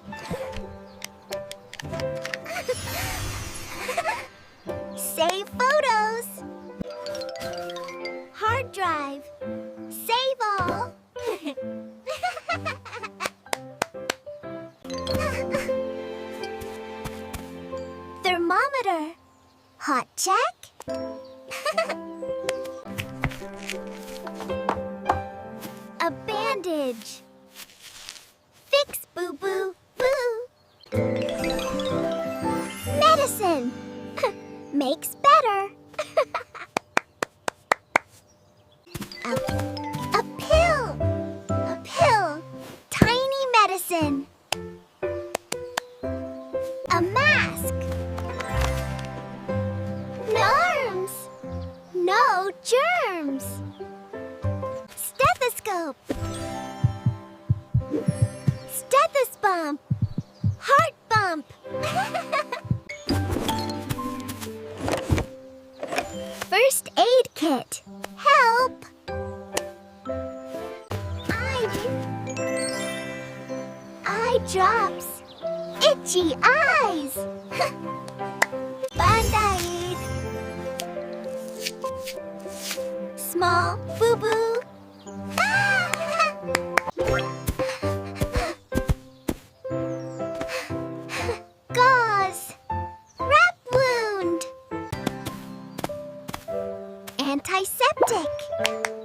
Save photos. Hard drive. Save all. Thermometer. Hot check. A bandage. Fix boo-boo boo. Medicine. Makes better. A pill. A pill. Tiny medicine. A mask. No arms. No germs. Stethoscope. Stethosbump. Heart bump. tourniquet. Help! Eye drops. Itchy eyes. Band-aid. Small boo-boo. Gauze. Wrap wound. Antiseptic.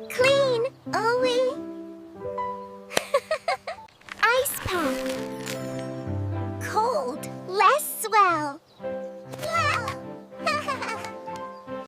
Clean. Ooey.